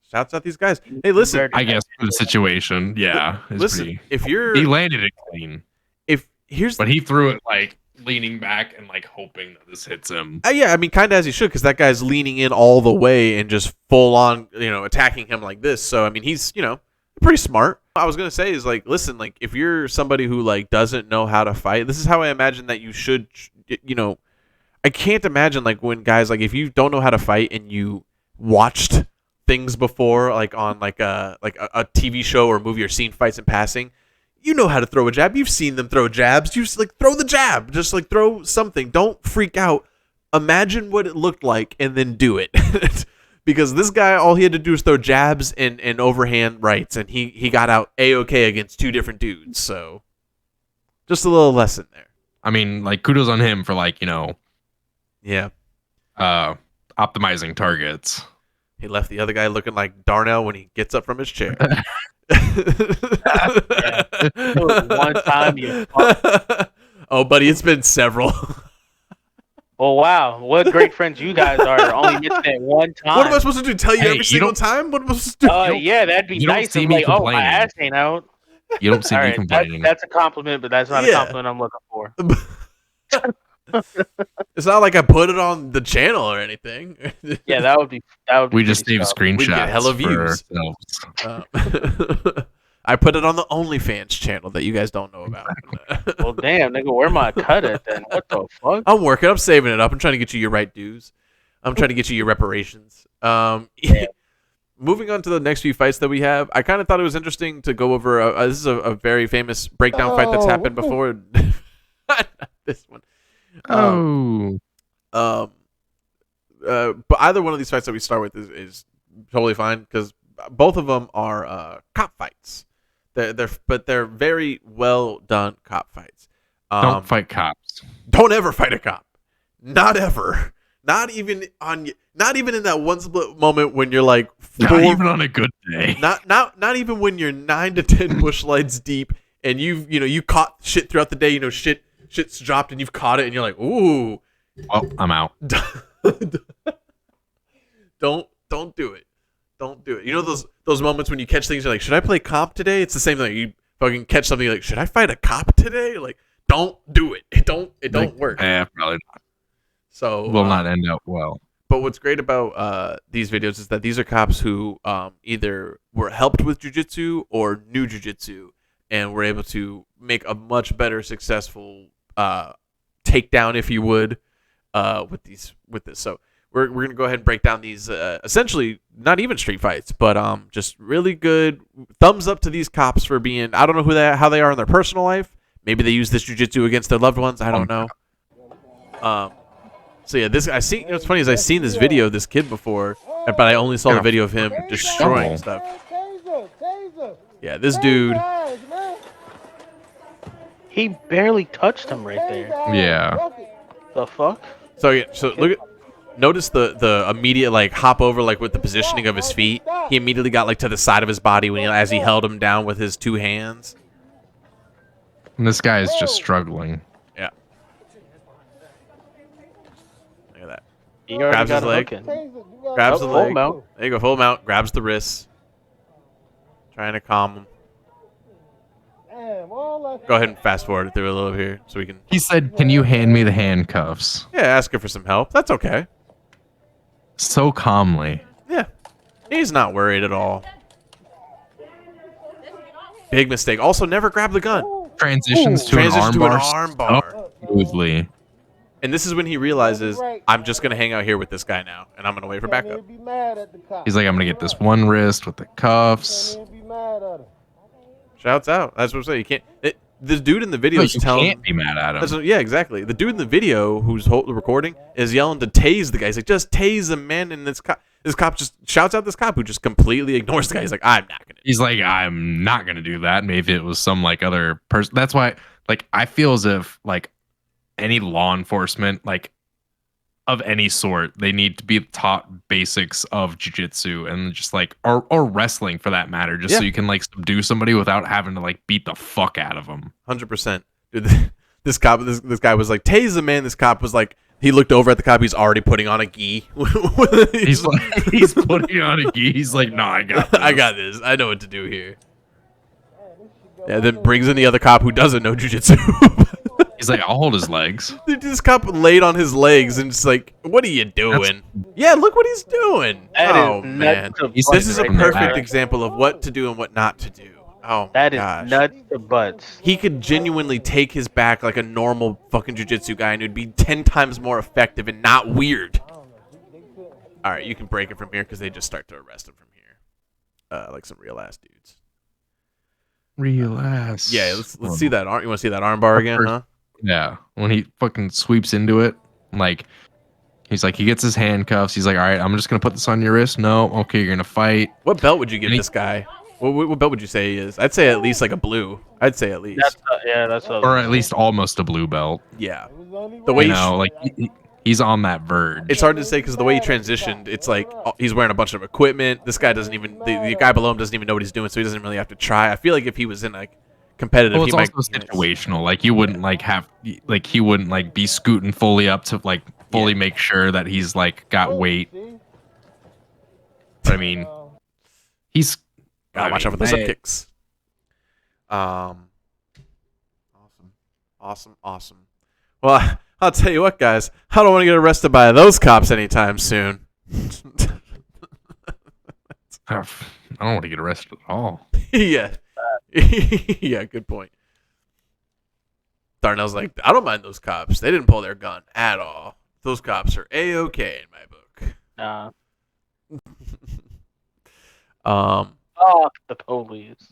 shouts out these guys. Hey, listen. I guess for the situation, yeah. Listen, if you're... He landed it clean. But he threw it, like, leaning back and like hoping that this hits him. Yeah, I mean, kind of as he should, because that guy's leaning in all the way and just full on, attacking him like this. So I mean, he's pretty smart. I was gonna say is like, listen, like if you're somebody who like doesn't know how to fight, this is how I imagine that you should. I can't imagine like when guys like if you don't know how to fight and you watched things before like on like a TV show or movie or seen fights in passing. You know how to throw a jab. You've seen them throw jabs. You just like throw the jab. Just like throw something. Don't freak out. Imagine what it looked like and then do it. Because this guy, all he had to do was throw jabs and overhand rights, and he got out A-okay against 2 different dudes. So just a little lesson there. I mean, like kudos on him for like, yeah, optimizing targets. He left the other guy looking like Darnell when he gets up from his chair. One time you. Oh, buddy, it's been several. Oh wow, what great friends you guys are! Only missing it one time. What am I supposed to do? Tell you every single time? What am I supposed to do? Yeah, that'd be nice. I'm like, my ass ain't out. You don't see me complaining. That's a compliment, but that's not a compliment I'm looking for. It's not like I put it on the channel or anything. Yeah, that would be. We just save screenshots. We get hella views. I put it on the OnlyFans channel that you guys don't know about. Well, damn, nigga, where my cut at then? What the fuck? I'm working. I'm saving it up. I'm trying to get you your right dues. I'm trying to get you your reparations. Moving on to the next few fights that we have, I kind of thought it was interesting to go over. This is a very famous breakdown fight that's happened before. Not this one. But either one of these fights that we start with is totally fine because both of them are cop fights. They're very well done cop fights. Don't fight cops. Don't ever fight a cop. Not ever. Not even in that one split moment when you're like not even on a good day. Not even when you're 9 to 10 bush lights deep and you caught shit throughout the day. Shit's dropped and you've caught it and you're like, ooh. Well, I'm out. Don't do it. Don't do it. You know those moments when you catch things, you're like, should I play cop today? It's the same thing. You fucking catch something, you're like, should I fight a cop today? Like, don't do it. It don't work. Yeah, probably not. So will not end up well. But what's great about these videos is that these are cops who either were helped with jiu-jitsu or knew jiu-jitsu and were able to make a much better successful takedown, if you would, with this. So we're gonna go ahead and break down these essentially not even street fights, but just really good thumbs up to these cops for being. I don't know how they are in their personal life. Maybe they use this jiu-jitsu against their loved ones. I don't know. So yeah, this I see. What's funny is I've seen this video of this kid before, but I only saw the video of him destroying stuff. Yeah, this dude. He barely touched him right there. Yeah. The fuck? So yeah, notice the immediate like hop over like with the positioning of his feet. He immediately got like to the side of his body as he held him down with his 2 hands. And this guy is just struggling. Yeah. Look at that. He grabs his leg. Grabs the leg. Mount. There you go, full mount. Grabs the wrists. Trying to calm him. Go ahead and fast forward it through a little here so we can. He said, "Can you hand me the handcuffs?" Yeah, ask her for some help. That's okay. So calmly. Yeah, he's not worried at all. Big mistake. Also, never grab the gun. Transitions to an arm bar. So Smoothly. And this is when he realizes, I'm just going to hang out here with this guy now, and I'm going to wait for backup. He's like, I'm going to get this one wrist with the cuffs. Shouts out. That's what I'm saying. You can't. The dude in the video is telling. You can't be mad at him. Yeah, exactly. The dude in the video who's recording is yelling to tase the guy. He's like, just tase him, man. And this cop just shouts out this cop who just completely ignores the guy. He's like, I'm not going to. He's like, I'm not going to do that. Maybe it was some like other person. That's why, like, I feel as if like any law enforcement, like of any sort, they need to be taught basics of jiu-jitsu and just like or wrestling for that matter, just so you can like subdue somebody without having to like beat the fuck out of them. 100%. Dude, this guy was like, tase him, man. This cop was like, he looked over at the cop. He's already putting on a gi. he's putting on a gi. He's like, no, I got this. I got this. I know what to do here. Yeah, then brings in the other cop who doesn't know jiu-jitsu. He's like, I'll hold his legs. Dude, this cop laid on his legs and just like, what are you doing? Yeah, look what he's doing. Oh, man. This is a perfect example of what to do and what not to do. Oh, my gosh. That is nuts to butts. He could genuinely take his back like a normal fucking jiu-jitsu guy and it would be 10 times more effective and not weird. All right, you can break it from here because they just start to arrest him from here. Like some real ass dudes. Real ass. Yeah, let's see that arm. You want to see that arm bar again, huh? Yeah, when he fucking sweeps into it, like, he's like, he gets his handcuffs. He's like, all right, I'm just going to put this on your wrist. No, okay, you're going to fight. What belt would you give this guy? What belt would you say he is? I'd say at least like a blue. I'd say at least. That's or at least almost a blue belt. Yeah. The way like he's on that verge. It's hard to say because the way he transitioned, it's like he's wearing a bunch of equipment. This guy doesn't even, the guy below him doesn't even know what he's doing, so he doesn't really have to try. I feel like if he was in like competitive, well, it's also situational. Like you wouldn't like have, like he wouldn't like be scooting fully up to like fully make sure that he's like got weight. But I mean, he's gotta watch out for those up kicks. Awesome. Well, I'll tell you what, guys. I don't want to get arrested by those cops anytime soon. I don't want to get arrested at all. Yeah. Yeah, good point. Darnell's like, I don't mind those cops. They didn't pull their gun at all. Those cops are A-okay in my book. Fuck the police.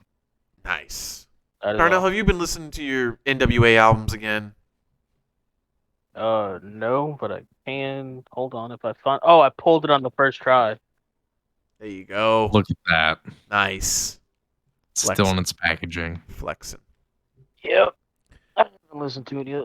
Nice. Darnell, have you been listening to your NWA albums again? No, but I can. Hold on, if I find. Oh, I pulled it on the first try. There you go. Look at that. Nice. Still in its packaging. Flexing. Yep. I haven't listened to it yet.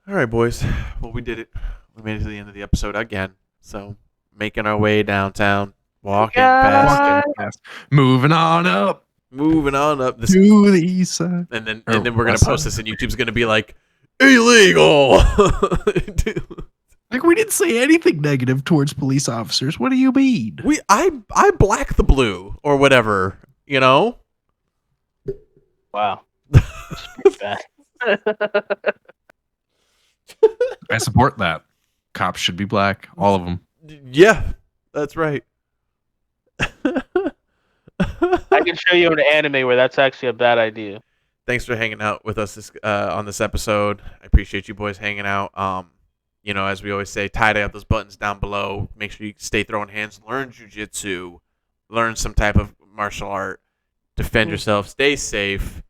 All right, boys. Well, we did it. We made it to the end of the episode again. So, making our way downtown, walking fast. Moving on up. This, to the east side. And then we're gonna post this, and YouTube's gonna be like, illegal. Like we didn't say anything negative towards police officers. What do you mean? I black the blue or whatever, you know. Wow. I support that. Cops should be black, all of them. Yeah, that's right. I can show you an anime where that's actually a bad idea. Thanks for hanging out with us on this episode. I appreciate you boys hanging out. You know, as we always say, tie up those buttons down below. Make sure you stay throwing hands. Learn jiu-jitsu. Learn some type of martial art. Defend yourself. Stay safe.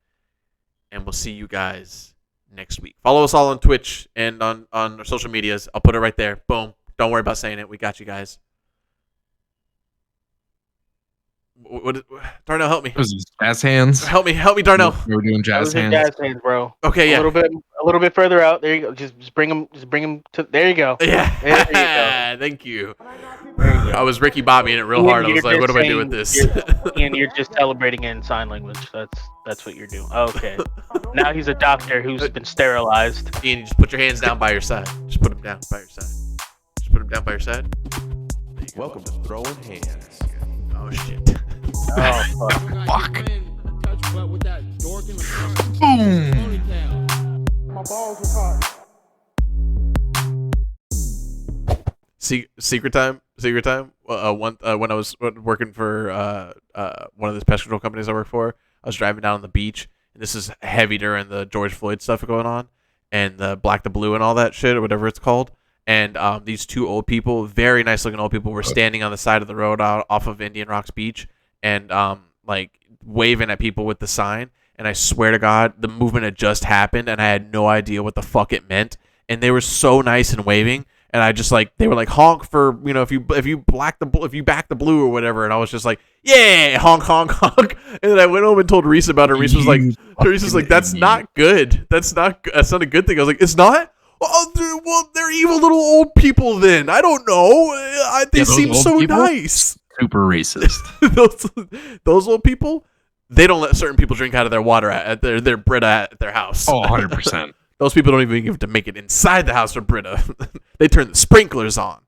And we'll see you guys next week. Follow us all on Twitch and on our social medias. I'll put it right there. Boom. Don't worry about saying it. We got you guys. Darnell, help me. Was it jazz hands? Help me, Darnell. We were doing jazz hands. Jazz hands, bro. Okay, yeah. A little bit further out. There you go. Just bring him to. There you go. Yeah. There you go. Thank you. I was Ricky Bobby in it real hard. I was like, what do I do with this? And you're just celebrating in sign language. That's what you're doing. Okay. Now he's a doctor who's been sterilized. Ian, you just put your hands down by your side. Just put them down by your side. Just put them down by your side. Welcome to Throwing Hands. Oh shit. Oh fuck. Fuck. but with that dork in the front. Boom. Ponytail. My balls were hot. Secret time. When I was working for one of the pest control companies I work for, I was driving down on the beach, and this is heavy during the George Floyd stuff going on, and the Black the Blue and all that shit, or whatever it's called. And these two old people, very nice looking old people, were standing on the side of the road off of Indian Rocks Beach, and like waving at people with the sign. And I swear to God, the movement had just happened, and I had no idea what the fuck it meant. And they were so nice and waving. And I just like, they were like, honk for, you know, if you back the blue or whatever. And I was just like, yeah, honk, honk, honk. And then I went home and told Reese about it. Reese was like, that's not good. That's not a good thing. I was like, it's not? Well, they're evil little old people then. I don't know. They seem so nice. Super racist. those old people, they don't let certain people drink out of their water at their Brita at their house. Oh, 100%. Those people don't even give to make it inside the house for Brita. They turn the sprinklers on.